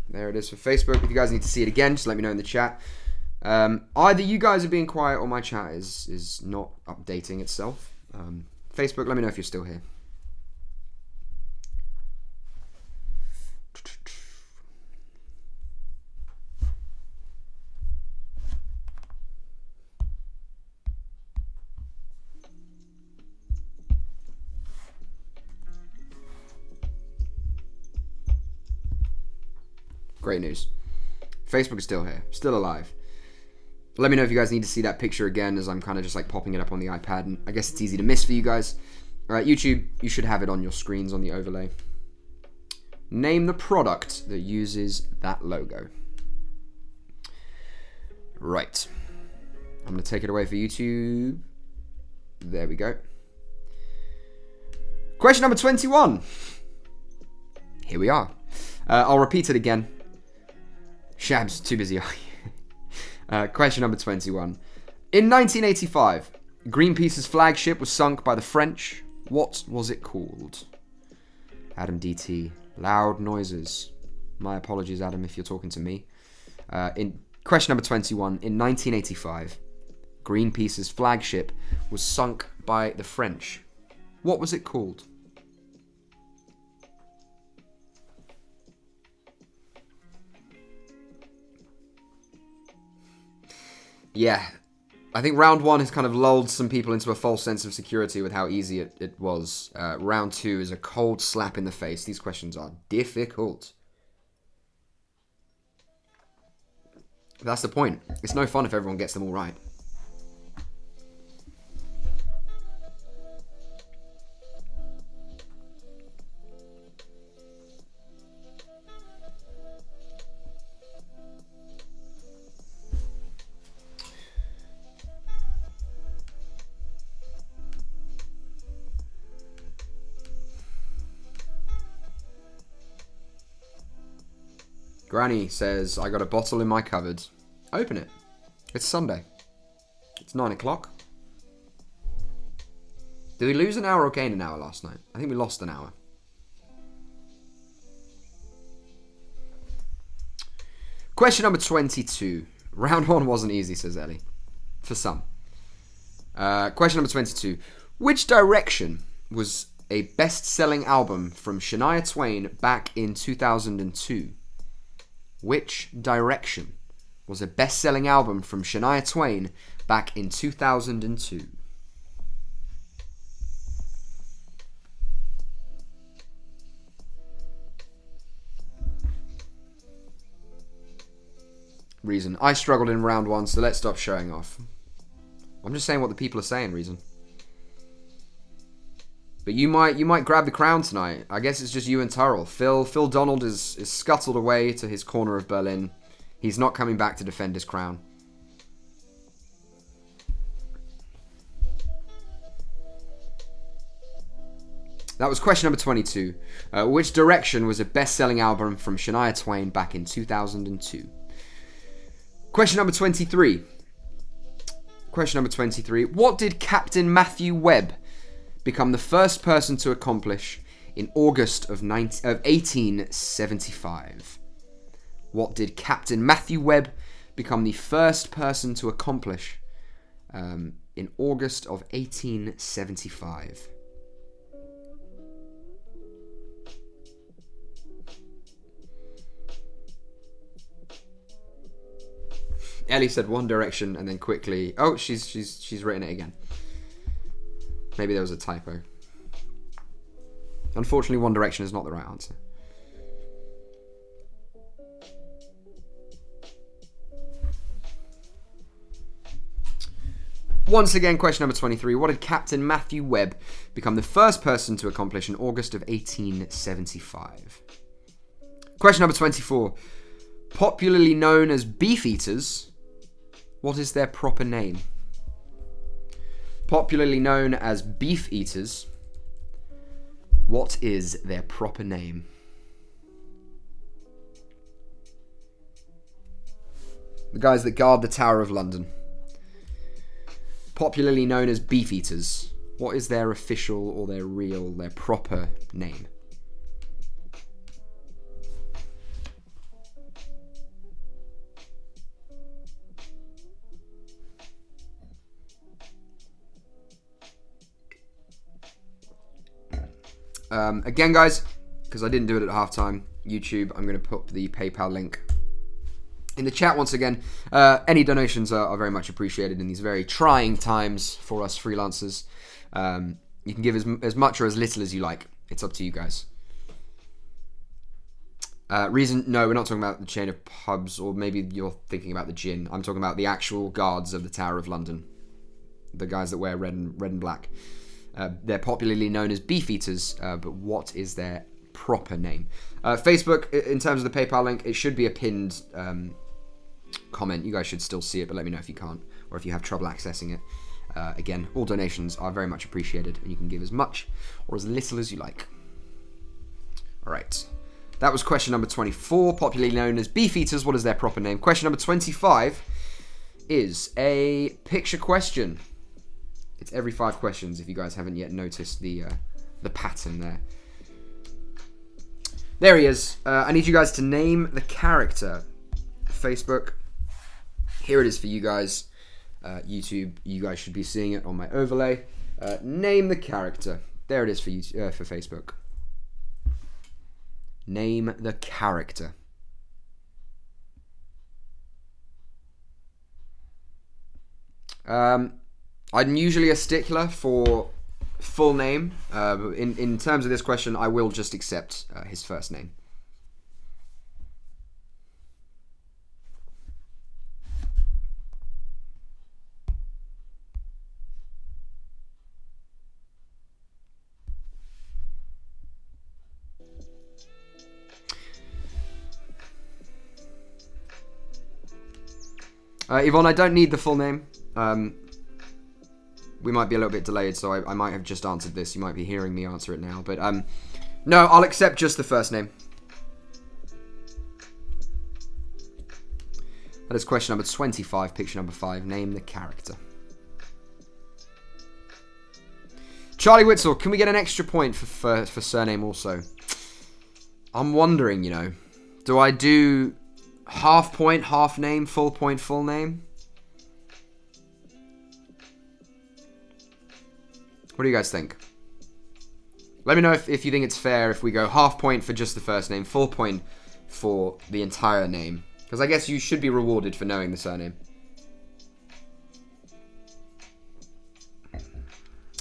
There it is for Facebook. If you guys need to see it again, just let me know in the chat. Either you guys are being quiet or my chat is not updating itself. Facebook, let me know if you're still here. Great news. Facebook is still here, still alive. Let me know if you guys need to see that picture again, as I'm kind of just like popping it up on the iPad, and I guess it's easy to miss for you guys. Alright, YouTube, you should have it on your screens on the overlay. Name the product that uses that logo. Right. I'm going to take it away for YouTube. There we go. Question number 21. Here we are. I'll repeat it again. Shabs, too busy, are you? Question number 21. In 1985, Greenpeace's flagship was sunk by the French. What was it called? Adam DT. Loud noises. My apologies, Adam, if you're talking to me. In question number 21. In 1985, Greenpeace's flagship was sunk by the French. What was it called? Yeah, I think round one has kind of lulled some people into a false sense of security with how easy it was. Round two is a cold slap in the face. These questions are difficult. That's the point. It's no fun if everyone gets them all right. Granny says, I got a bottle in my cupboard. Open it. It's Sunday. It's 9 o'clock. Did we lose an hour or gain an hour last night? I think we lost an hour. Question number 22. Round one wasn't easy, says Ellie. For some. Question number 22. Which Direction was a best-selling album from Shania Twain back in 2002? Which Direction was a best-selling album from Shania Twain back in 2002? Reason. I struggled in round one, so let's stop showing off. I'm just saying what the people are saying, Reason. But you might grab the crown tonight. I guess it's just you and Turrell. Phil Donald is scuttled away to his corner of Berlin. He's not coming back to defend his crown. That was question number 22. Which Direction was a best-selling album from Shania Twain back in 2002? Question number 23. Question number 23. What did Captain Matthew Webb become the first person to accomplish in August of 1875? What did Captain Matthew Webb become the first person to accomplish in August of 1875? Ellie said One Direction and then quickly... Oh, she's written it again. Maybe there was a typo. Unfortunately, One Direction is not the right answer. Once again, question number 23. What did Captain Matthew Webb become the first person to accomplish in August of 1875? Question number 24. Popularly known as beef-eaters, what is their proper name? Popularly known as beef-eaters, what is their proper name? The guys that guard the Tower of London. Popularly known as beef-eaters, what is their official or their proper name? Again, guys, because I didn't do it at halftime, YouTube, I'm going to put the PayPal link in the chat once again. Any donations are very much appreciated in these very trying times for us freelancers. You can give as much or as little as you like. It's up to you guys. Reason? No, we're not talking about the chain of pubs, or maybe you're thinking about the gin. I'm talking about the actual guards of the Tower of London. The guys that wear red and black. They're popularly known as beef-eaters, but what is their proper name? Facebook, in terms of the PayPal link, it should be a pinned comment. You guys should still see it, but let me know if you can't, or if you have trouble accessing it. Again, all donations are very much appreciated, and you can give as much or as little as you like. Alright, that was question number 24, popularly known as beef-eaters, what is their proper name? Question number 25 is a picture question. It's every 5 questions, if you guys haven't yet noticed the pattern there. There he is. I need you guys to name the character. Facebook. Here it is for you guys. YouTube, you guys should be seeing it on my overlay. Name the character. There it is for you for Facebook. Name the character. I'm usually a stickler for full name. In terms of this question, I will just accept his first name. Yvonne, I don't need the full name. We might be a little bit delayed, so I might have just answered this. You might be hearing me answer it now. But no, I'll accept just the first name. That is question number 25, picture number 5. Name the character. Charlie Witzel, can we get an extra point for surname also? I'm wondering, you know, do I do half point, half name, full point, full name? What do you guys think? Let me know if you think it's fair if we go half point for just the first name, full point for the entire name. Because I guess you should be rewarded for knowing the surname.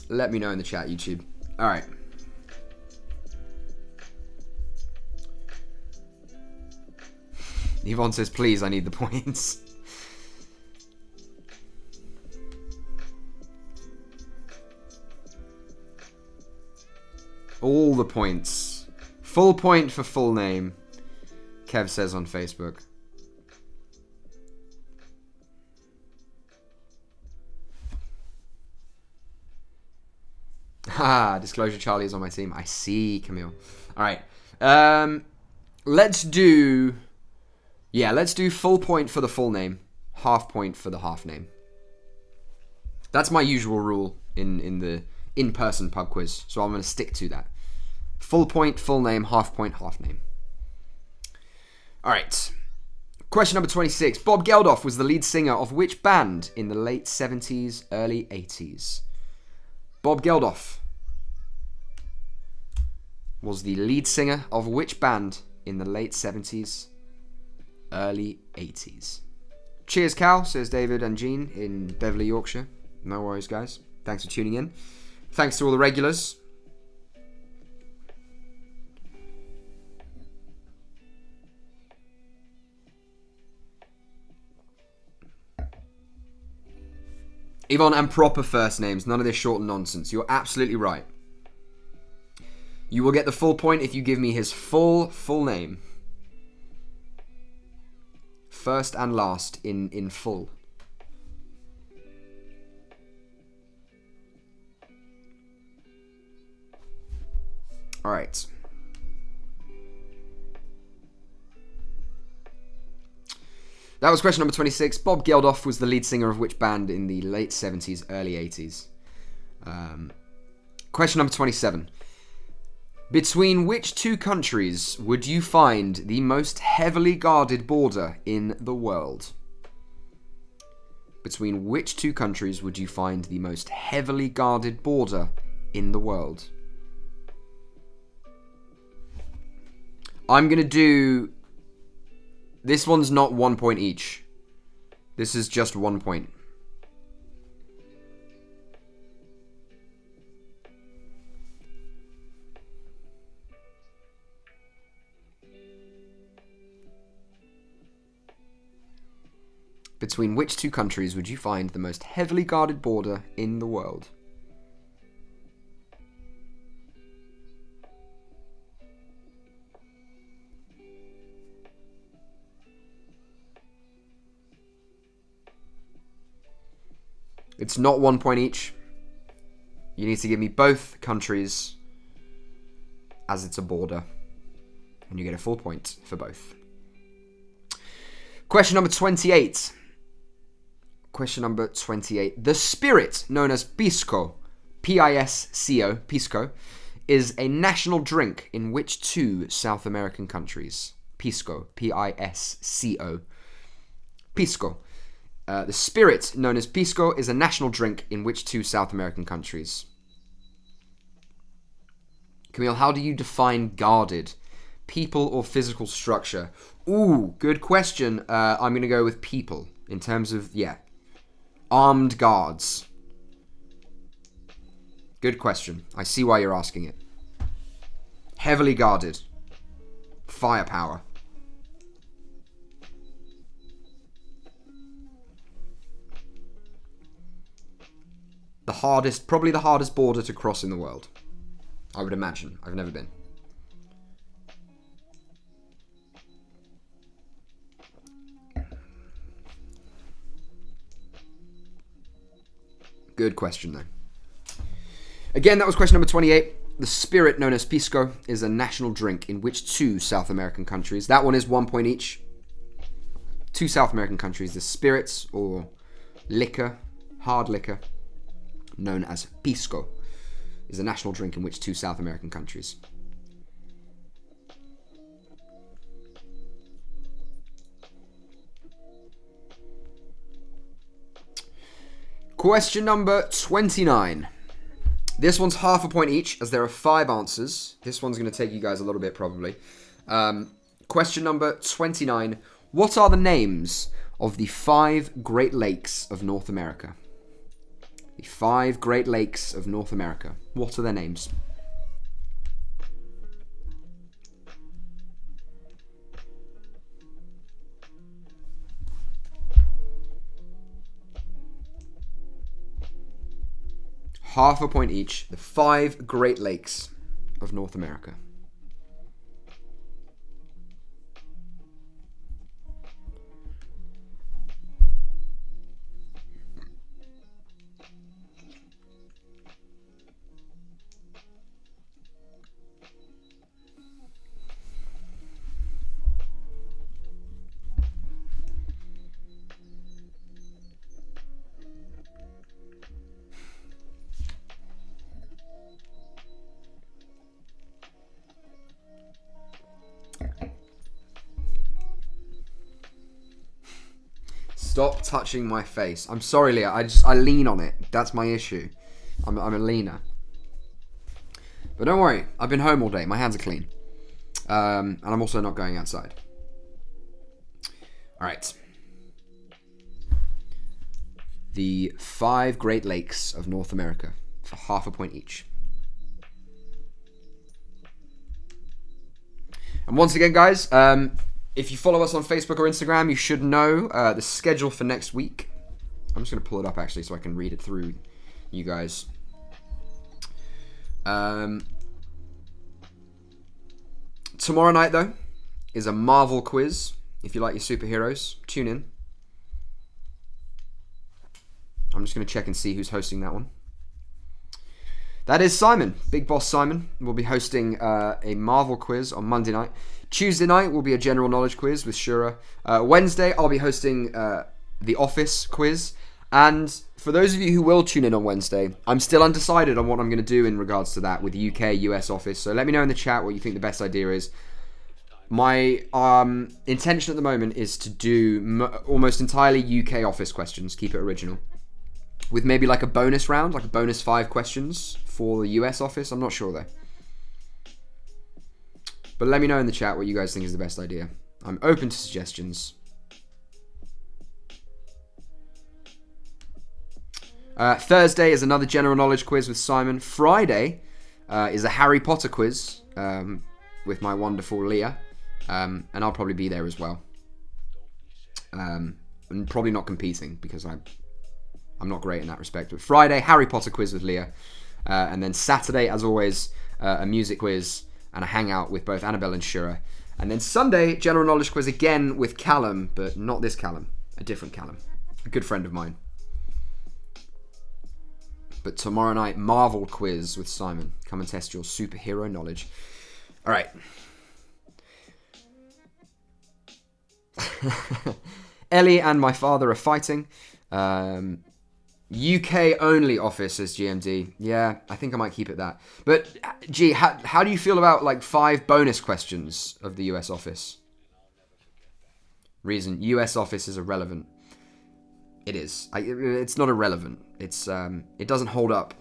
Let me know in the chat, YouTube. Alright. Yvonne says, please, I need the points. All the points. Full point for full name. Kev says on Facebook. Ah, Disclosure Charlie is on my team. I see, Camille. Alright. Let's do... Yeah, let's do full point for the full name. Half point for the half name. That's my usual rule in the in-person pub quiz. So I'm going to stick to that. Full point, full name, half point, half name. Alright. Question number 26. Bob Geldof was the lead singer of which band in the late 70s, early 80s? Bob Geldof was the lead singer of which band in the late 70s, early 80s? Cheers, Cal, says David and Jean in Beverly, Yorkshire. No worries, guys. Thanks for tuning in. Thanks to all the regulars. Yvonne, and proper first names. None of this short nonsense. You're absolutely right. You will get the full point if you give me his full name. First and last in full. Alright. That was question number 26. Bob Geldof was the lead singer of which band in the late 70s, early 80s? Question number 27. Between which two countries would you find the most heavily guarded border in the world? Between which two countries would you find the most heavily guarded border in the world? I'm going to do... This one's not 1 point each. This is just 1 point. Between which two countries would you find the most heavily guarded border in the world? It's not 1 point each. You need to give me both countries as it's a border. And you get a full point for both. Question number 28. Question number 28. The spirit known as Pisco, P-I-S-C-O, Pisco, is a national drink in which two South American countries? Pisco, P-I-S-C-O. Pisco. The spirit known as Pisco is a national drink in which two South American countries? Camille, how do you define guarded? People or physical structure? Ooh, good question. I'm going to go with people in terms of, armed guards. Good question. I see why you're asking it. Heavily guarded. Firepower. Probably the hardest border to cross in the world. I would imagine. I've never been. Good question, though. Again, that was question number 28. The spirit known as Pisco is a national drink in which two South American countries? That one is 1 point each. Two South American countries. The spirits or liquor, hard liquor, known as Pisco, is a national drink in which two South American countries? Question number 29. This one's half a point each, as there are 5 answers. This one's going to take you guys a little bit, probably. Question number 29. What are the names of the 5 Great Lakes of North America? The 5 Great Lakes of North America. What are their names? Half a point each. The 5 Great Lakes of North America. Stop touching my face. I'm sorry, Leah. I lean on it. That's my issue. I'm a leaner. But don't worry. I've been home all day. My hands are clean. And I'm also not going outside. All right. The 5 Great Lakes of North America for half a point each. And once again, guys, if you follow us on Facebook or Instagram, you should know the schedule for next week. I'm just going to pull it up, actually, so I can read it through you guys. Tomorrow night, though, is a Marvel quiz. If you like your superheroes, tune in. I'm just going to check and see who's hosting that one. That is Simon. Big Boss Simon will be hosting a Marvel quiz on Monday night. Tuesday night will be a general knowledge quiz with Shura. Wednesday, I'll be hosting the Office quiz. And for those of you who will tune in on Wednesday, I'm still undecided on what I'm going to do in regards to that with UK, US Office. So let me know in the chat what you think the best idea is. My intention at the moment is to do almost entirely UK Office questions, keep it original. With maybe like a bonus round, like a bonus 5 questions for the US Office. I'm not sure though. But let me know in the chat what you guys think is the best idea. I'm open to suggestions. Thursday is another general knowledge quiz with Simon. Friday is a Harry Potter quiz with my wonderful Leah. And I'll probably be there as well. And probably not competing because I'm not great in that respect. But Friday, Harry Potter quiz with Leah. And then Saturday, as always, a music quiz and a hangout with both Annabelle and Shura. And then Sunday, general knowledge quiz again with Callum, but not this Callum, a different Callum, a good friend of mine. But tomorrow night, Marvel quiz with Simon. Come and test your superhero knowledge. All right. Ellie and my father are fighting. UK only Office as GMD. Yeah, I think I might keep it that. But, gee, how do you feel about like 5 bonus questions of the US Office? Reason, US Office is irrelevant. It is. It's not irrelevant. It doesn't hold up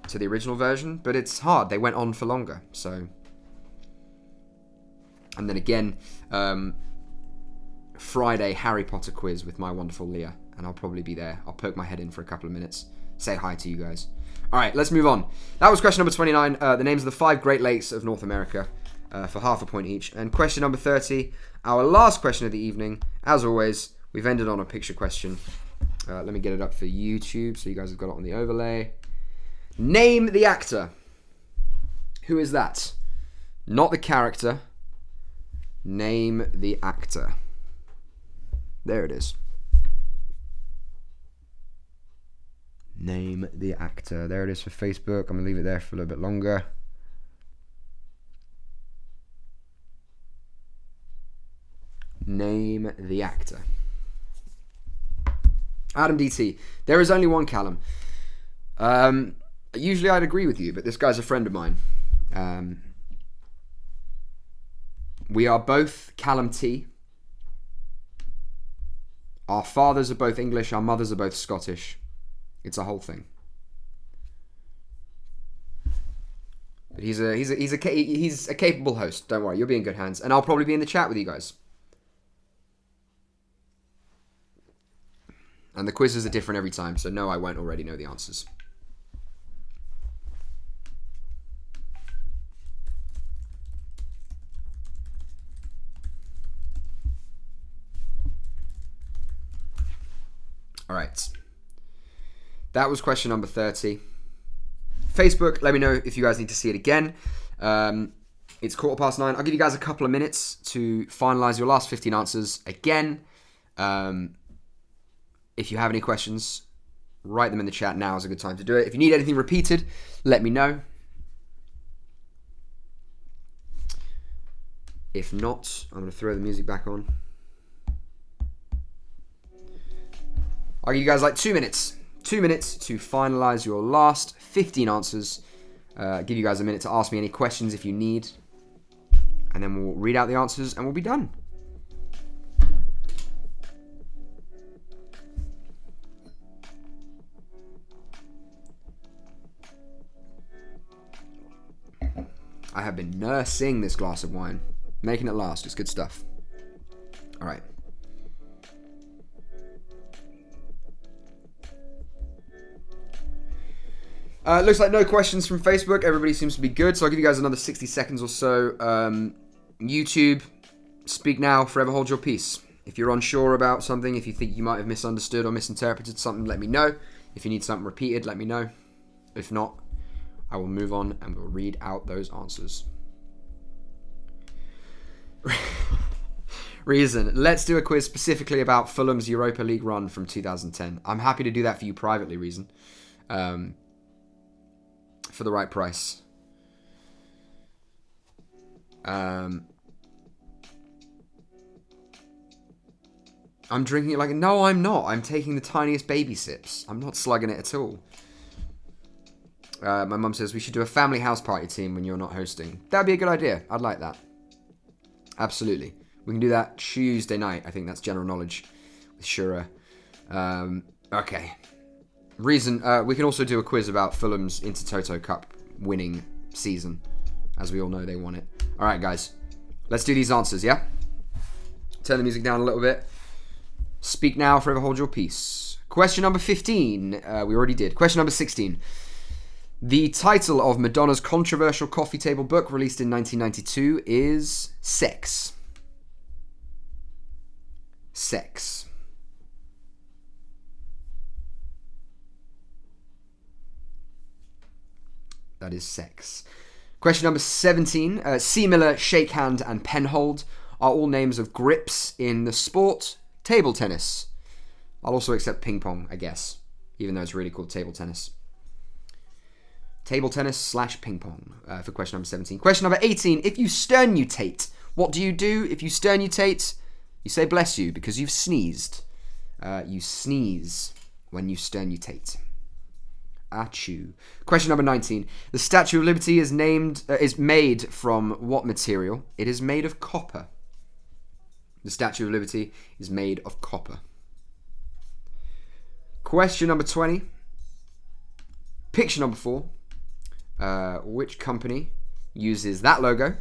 to the original version, but it's hard. They went on for longer, so. And then again, Friday, Harry Potter quiz with my wonderful Leah. And I'll probably be there. I'll poke my head in for a couple of minutes. Say hi to you guys. All right, let's move on. That was question number 29. The names of the 5 Great Lakes of North America for half a point each. And question number 30, our last question of the evening. As always, we've ended on a picture question. Let me get it up for YouTube so you guys have got it on the overlay. Name the actor. Who is that? Not the character. Name the actor. There it is. Name the actor. There it is for Facebook. I'm going to leave it there for a little bit longer. Name the actor. Adam DT. There is only one Callum. Usually I'd agree with you, but this guy's a friend of mine. We are both Callum T. Our fathers are both English. Our mothers are both Scottish. It's a whole thing. But he's a capable host. Don't worry, you'll be in good hands, and I'll probably be in the chat with you guys. And the quizzes are different every time, so no, I won't already know the answers. All right. That was question number 30. Facebook, let me know if you guys need to see it again. It's 9:15. I'll give you guys a couple of minutes to finalize your last 15 answers again. If you have any questions, write them in the chat. Now is a good time to do it. If you need anything repeated, let me know. If not, I'm going to throw the music back on. I'll give you guys like 2 minutes. 2 minutes to finalize your last 15 answers. Give you guys a minute to ask me any questions if you need. And then we'll read out the answers and we'll be done. I have been nursing this glass of wine. Making it last. It's good stuff. All right. Looks like no questions from Facebook. Everybody seems to be good. So I'll give you guys another 60 seconds or so. YouTube, speak now, forever hold your peace. If you're unsure about something, if you think you might have misunderstood or misinterpreted something, let me know. If you need something repeated, let me know. If not, I will move on and we'll read out those answers. Reason. Let's do a quiz specifically about Fulham's Europa League run from 2010. I'm happy to do that for you privately, Reason. For the right price. I'm drinking it like... No, I'm not. I'm taking the tiniest baby sips. I'm not slugging it at all. My mum says we should do a family house party team when you're not hosting. That'd be a good idea. I'd like that. Absolutely. We can do that Tuesday night. I think that's general knowledge with Shura. Okay. Reason. We can also do a quiz about Fulham's Intertoto Cup winning season. As we all know, they won it. All right, guys. Let's do these answers, yeah? Turn the music down a little bit. Speak now, forever hold your peace. Question number 15. We already did. Question number 16. The title of Madonna's controversial coffee table book released in 1992 is Sex. Sex. That is sex. Question number 17. See Miller, Shake Hand, and Penhold are all names of grips in the sport table tennis. I'll also accept ping pong, I guess, even though it's really called table tennis. Table tennis / ping pong for question number 17. Question number 18. If you sternutate, what do you do? If you sternutate, you say bless you because you've sneezed. You sneeze when you sternutate. Achoo. Question number 19. The Statue of Liberty is made from what material? It is made of copper. The Statue of Liberty is made of copper. Question number 20. Picture number 4. Which company uses that logo?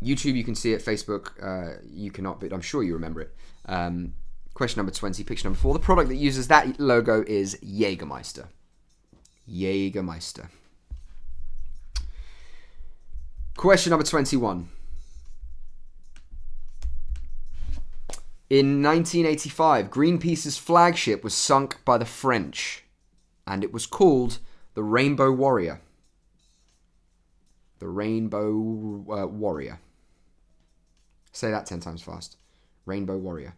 YouTube, you can see it. Facebook, you cannot, but I'm sure you remember it. Question number 20, picture number 4. The product that uses that logo is Jägermeister. Jägermeister. Question number 21. In 1985, Greenpeace's flagship was sunk by the French, and it was called the Rainbow Warrior. The Rainbow Warrior. Say that 10 times fast. Rainbow Warrior.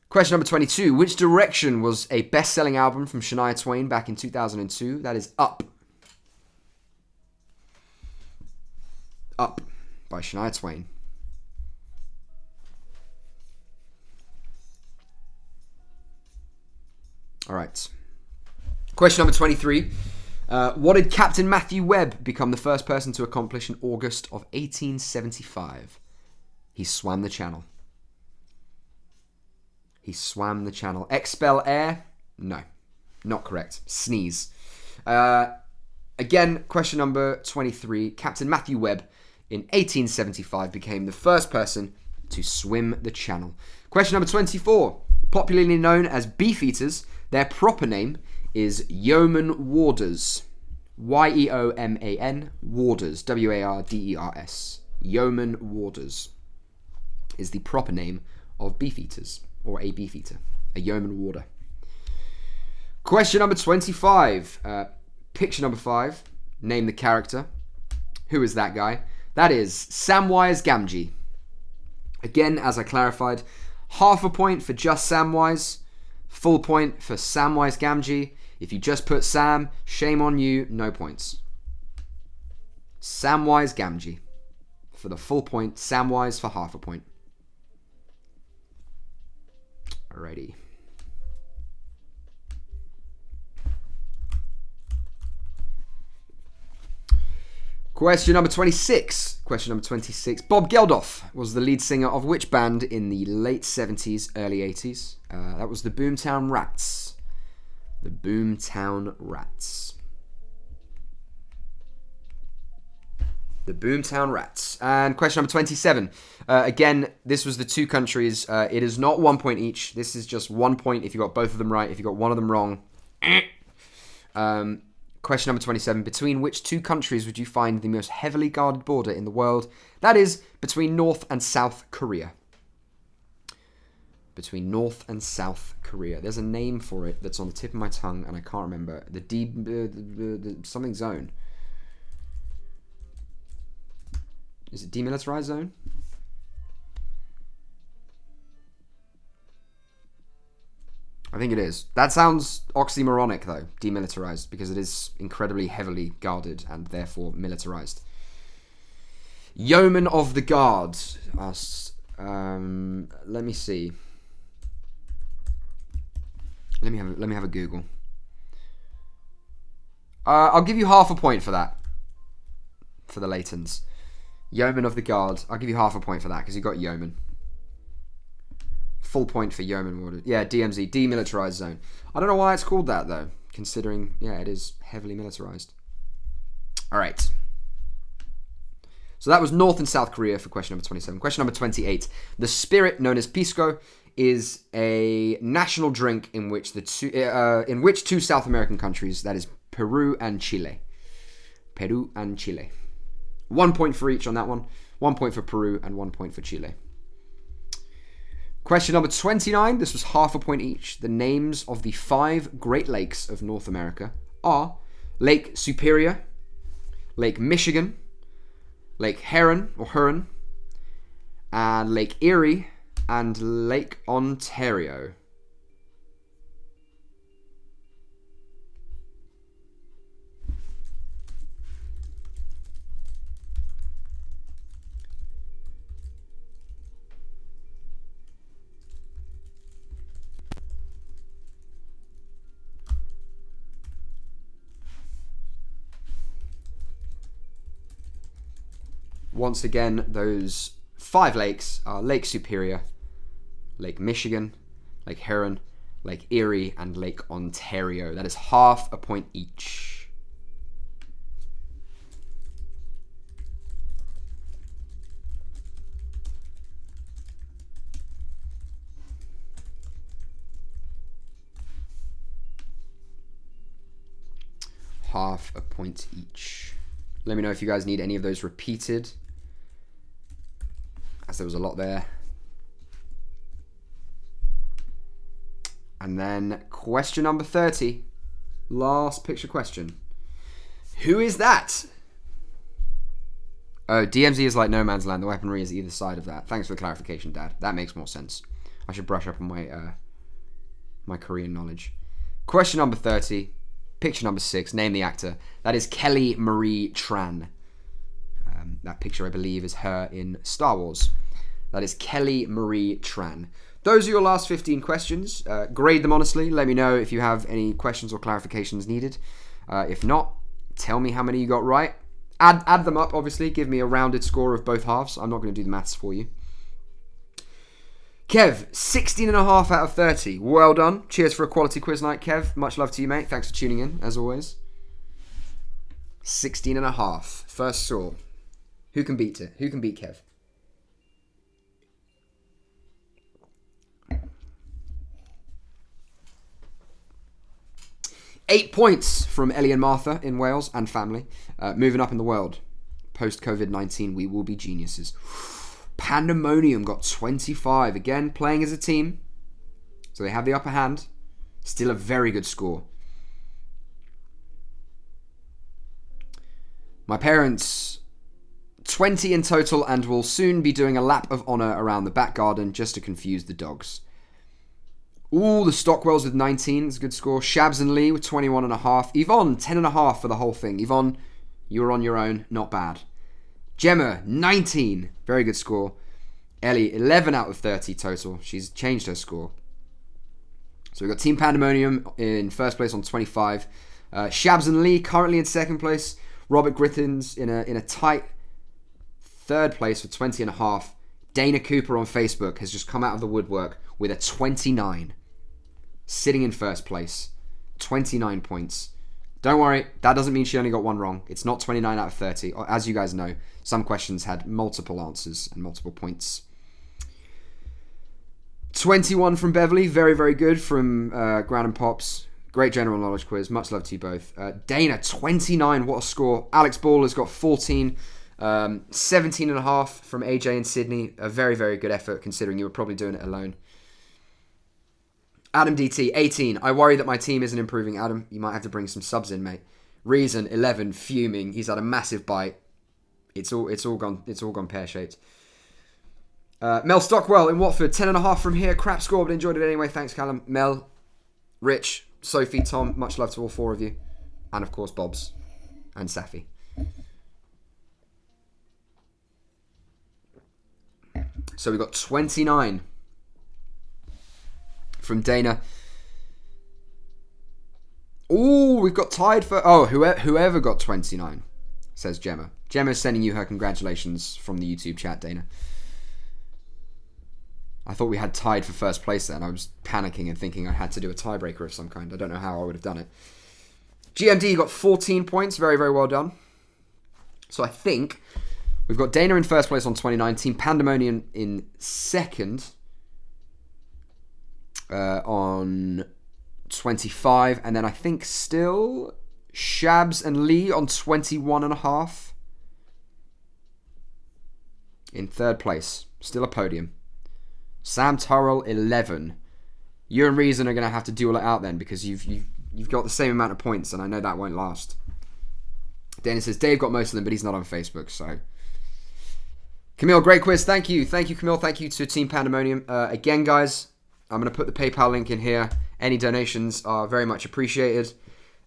Question number 22. Which Direction was a best-selling album from Shania Twain back in 2002? That is Up. Up by Shania Twain. All right. Question number 23. What did Captain Matthew Webb become the first person to accomplish in August of 1875? He swam the channel. He swam the channel. Expel air? No. Not correct. Sneeze. Again, question number 23. Captain Matthew Webb in 1875 became the first person to swim the channel. Question number 24. Popularly known as beefeaters, their proper name is yeoman warders. Yeoman warders. Warders. Yeoman warders is the proper name of beefeaters, or a beefeater. A yeoman warder. Question number 25. Picture number 5. Name the character. Who is that guy? That is Samwise Gamgee. Again, as I clarified, half a point for just Samwise, full point for Samwise Gamgee. If you just put Sam, shame on you, no points. Samwise Gamgee for the full point, Samwise for half a point. Alrighty. Question number 26. Question number 26. Bob Geldof was the lead singer of which band in the late 70s, early 80s? That was the Boomtown Rats. The Boomtown Rats. The Boomtown Rats. And question number 27. Again, this was the two countries. It is not 1 point each. This is just 1 point if you got both of them right. If you got one of them wrong. Question number 27. Between which two countries would you find the most heavily guarded border in the world? That is between North and South Korea. Between North and South Korea. There's a name for it that's on the tip of my tongue and I can't remember. The something zone. Is it demilitarized zone? I think it is. That sounds oxymoronic, though, demilitarized, because it is incredibly heavily guarded and therefore militarized. Yeoman of the Guard. Let me see. Let me have a Google. I'll give you half a point for that. For the Laytons. Yeoman of the Guard. I'll give you half a point for that, because you got Yeoman. Full point for Yeoman Warder. Yeah, DMZ, Demilitarized Zone. I don't know why it's called that, though, considering, yeah, it is heavily militarized. All right. So that was North and South Korea for question number 27. Question number 28. The spirit known as pisco is a national drink in which two South American countries, that is Peru and Chile. Peru and Chile. 1 point for each on that one. 1 point for Peru and 1 point for Chile. Question number 29. This was half a point each. The names of the 5 Great Lakes of North America are Lake Superior, Lake Michigan, Lake Huron, and Lake Erie, and Lake Ontario. Once again, those 5 lakes are Lake Superior, Lake Michigan, Lake Huron, Lake Erie, and Lake Ontario. That is half a point each. Half a point each. Let me know if you guys need any of those repeated, as there was a lot there. And then question number 30. Last picture question. Who is that? Oh, DMZ is like No Man's Land. The weaponry is either side of that. Thanks for the clarification, Dad. That makes more sense. I should brush up on my my Korean knowledge. Question number 30. Picture number 6. Name the actor. That is Kelly Marie Tran. That picture, I believe, is her in Star Wars. That is Kelly Marie Tran. Those are your last 15 questions. Grade them honestly. Let me know if you have any questions or clarifications needed. If not, tell me how many you got right. Add them up, obviously. Give me a rounded score of both halves. I'm not going to do the maths for you. Kev, 16.5 out of 30. Well done. Cheers for a quality quiz night, Kev. Much love to you, mate. Thanks for tuning in, as always. 16.5. First saw. Who can beat it? Who can beat Kev? Eight points from Ellie and Martha in Wales and family. Moving up in the world. Post-COVID-19, we will be geniuses. Pandemonium got 25. Again, playing as a team. So they have the upper hand. Still a very good score. My parents, 20 in total, and will soon be doing a lap of honour around the back garden just to confuse the dogs. Ooh, the Stockwells with 19 is a good score. Shabs and Lee with 21.5. Yvonne, 10.5 for the whole thing. Yvonne, you were on your own. Not bad. Gemma, 19. Very good score. Ellie, 11 out of 30 total. She's changed her score. So we've got Team Pandemonium in first place on 25. Shabs and Lee currently in second place. Robert Griffins in a tight third place for 20.5. Dana Cooper on Facebook has just come out of the woodwork with a 29. Sitting in first place. 29 points. Don't worry, that doesn't mean she only got one wrong. It's not 29 out of 30. As you guys know, some questions had multiple answers and multiple points. 21 from Beverly. Very, very good from Ground and Pops. Great general knowledge quiz. Much love to you both. Dana, 29. What a score. Alex Ball has got 14. 17.5 from AJ in Sydney. A very, very good effort considering you were probably doing it alone. Adam DT, 18. I worry that my team isn't improving. Adam, you might have to bring some subs in, mate. Reason, 11. Fuming. He's had a massive bite. It's all gone pear-shaped. Mel Stockwell in Watford, 10.5 from here. Crap score, but enjoyed it anyway. Thanks, Callum. Mel, Rich, Sophie, Tom, much love to all four of you. And of course, Bobs and Safi. So we've got 29 from Dana. Ooh, we've got tied for... Oh, whoever got 29, says Gemma. Gemma's sending you her congratulations from the YouTube chat, Dana. I thought we had tied for first place then. I was panicking and thinking I had to do a tiebreaker of some kind. I don't know how I would have done it. GMD got 14 points. Very, very well done. So I think we've got Dana in first place on 29. Team Pandemonium in second on 25. And then I think still Shabs and Lee on 21.5. In third place. Still a podium. Sam Turrell, 11. You and Reason are going to have to duel it out then because you've got the same amount of points and I know that won't last. Dana says, Dave got most of them, but he's not on Facebook, so... Camille, great quiz. Thank you. Thank you, Camille. Thank you to Team Pandemonium. Again, guys, I'm going to put the PayPal link in here. Any donations are very much appreciated.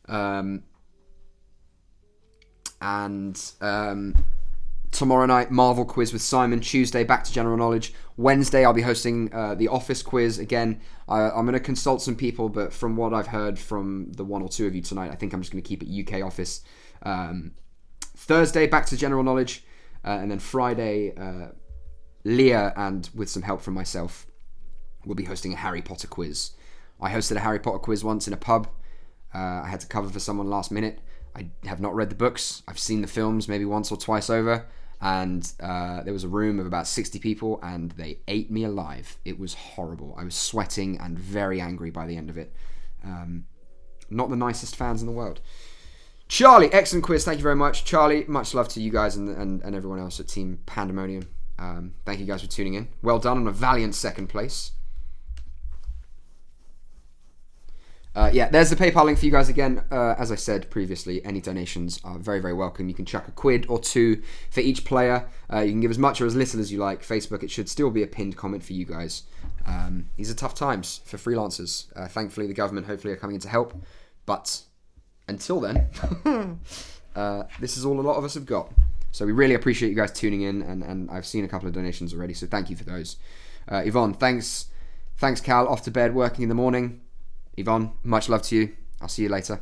Tomorrow night, Marvel quiz with Simon. Tuesday, back to general knowledge. Wednesday, I'll be hosting the Office quiz. Again, I'm going to consult some people, but from what I've heard from the one or two of you tonight, I think I'm just going to keep it UK Office. Thursday, back to general knowledge. And then Friday, Leah, and with some help from myself, we'll be hosting a Harry Potter quiz. I hosted a Harry Potter quiz once in a pub. I had to cover for someone last minute. I have not read the books. I've seen the films maybe once or twice over. And there was a room of about 60 people and they ate me alive. It was horrible. I was sweating and very angry by the end of it. Not the nicest fans in the world. Charlie, excellent quiz. Thank you very much. Charlie, much love to you guys and everyone else at Team Pandemonium. Thank you guys for tuning in. Well done on a valiant second place. Yeah, there's the PayPal link for you guys again. As I said previously, any donations are very, very welcome. You can chuck a quid or two for each player. You can give as much or as little as you like. Facebook, it should still be a pinned comment for you guys. These are tough times for freelancers. Thankfully, the government hopefully are coming in to help. But until then, this is all a lot of us have got. So we really appreciate you guys tuning in. And I've seen a couple of donations already, so thank you for those. Yvonne, thanks. Thanks, Cal. Off to bed, working in the morning. Yvonne, much love to you. I'll see you later.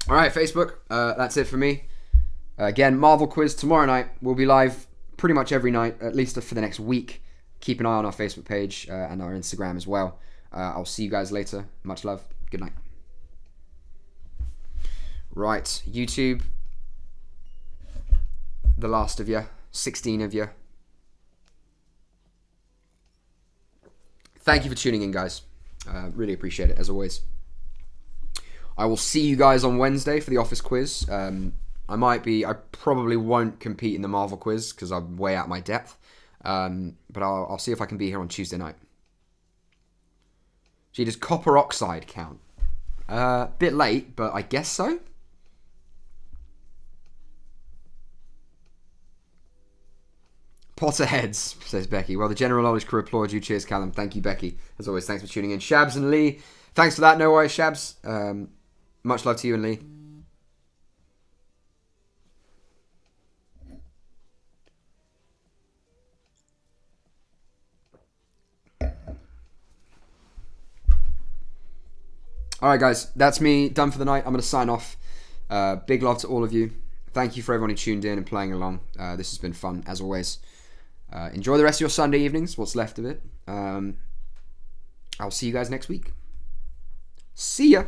Alright, Facebook. That's it for me. Again, Marvel quiz tomorrow night. We'll be live pretty much every night, at least for the next week. Keep an eye on our Facebook page and our Instagram as well. I'll see you guys later. Much love. Good night. Right, YouTube. The last of you. 16 of you. Thank you for tuning in, guys. Really appreciate it, as always. I will see you guys on Wednesday for the office quiz. I probably won't compete in the Marvel quiz because I'm way out my depth. But I'll see if I can be here on Tuesday night. Gee, does copper oxide count? Bit late, but I guess so. Potterheads, says Becky. Well, the general knowledge crew applaud you. Cheers, Callum. Thank you, Becky. As always, thanks for tuning in. Shabs and Lee, thanks for that. No worries, Shabs. Much love to you and Lee. Alright, guys. That's me. Done for the night. I'm going to sign off. Big love to all of you. Thank you for everyone who tuned in and playing along. This has been fun, as always. Enjoy the rest of your Sunday evenings, what's left of it. I'll see you guys next week. See ya!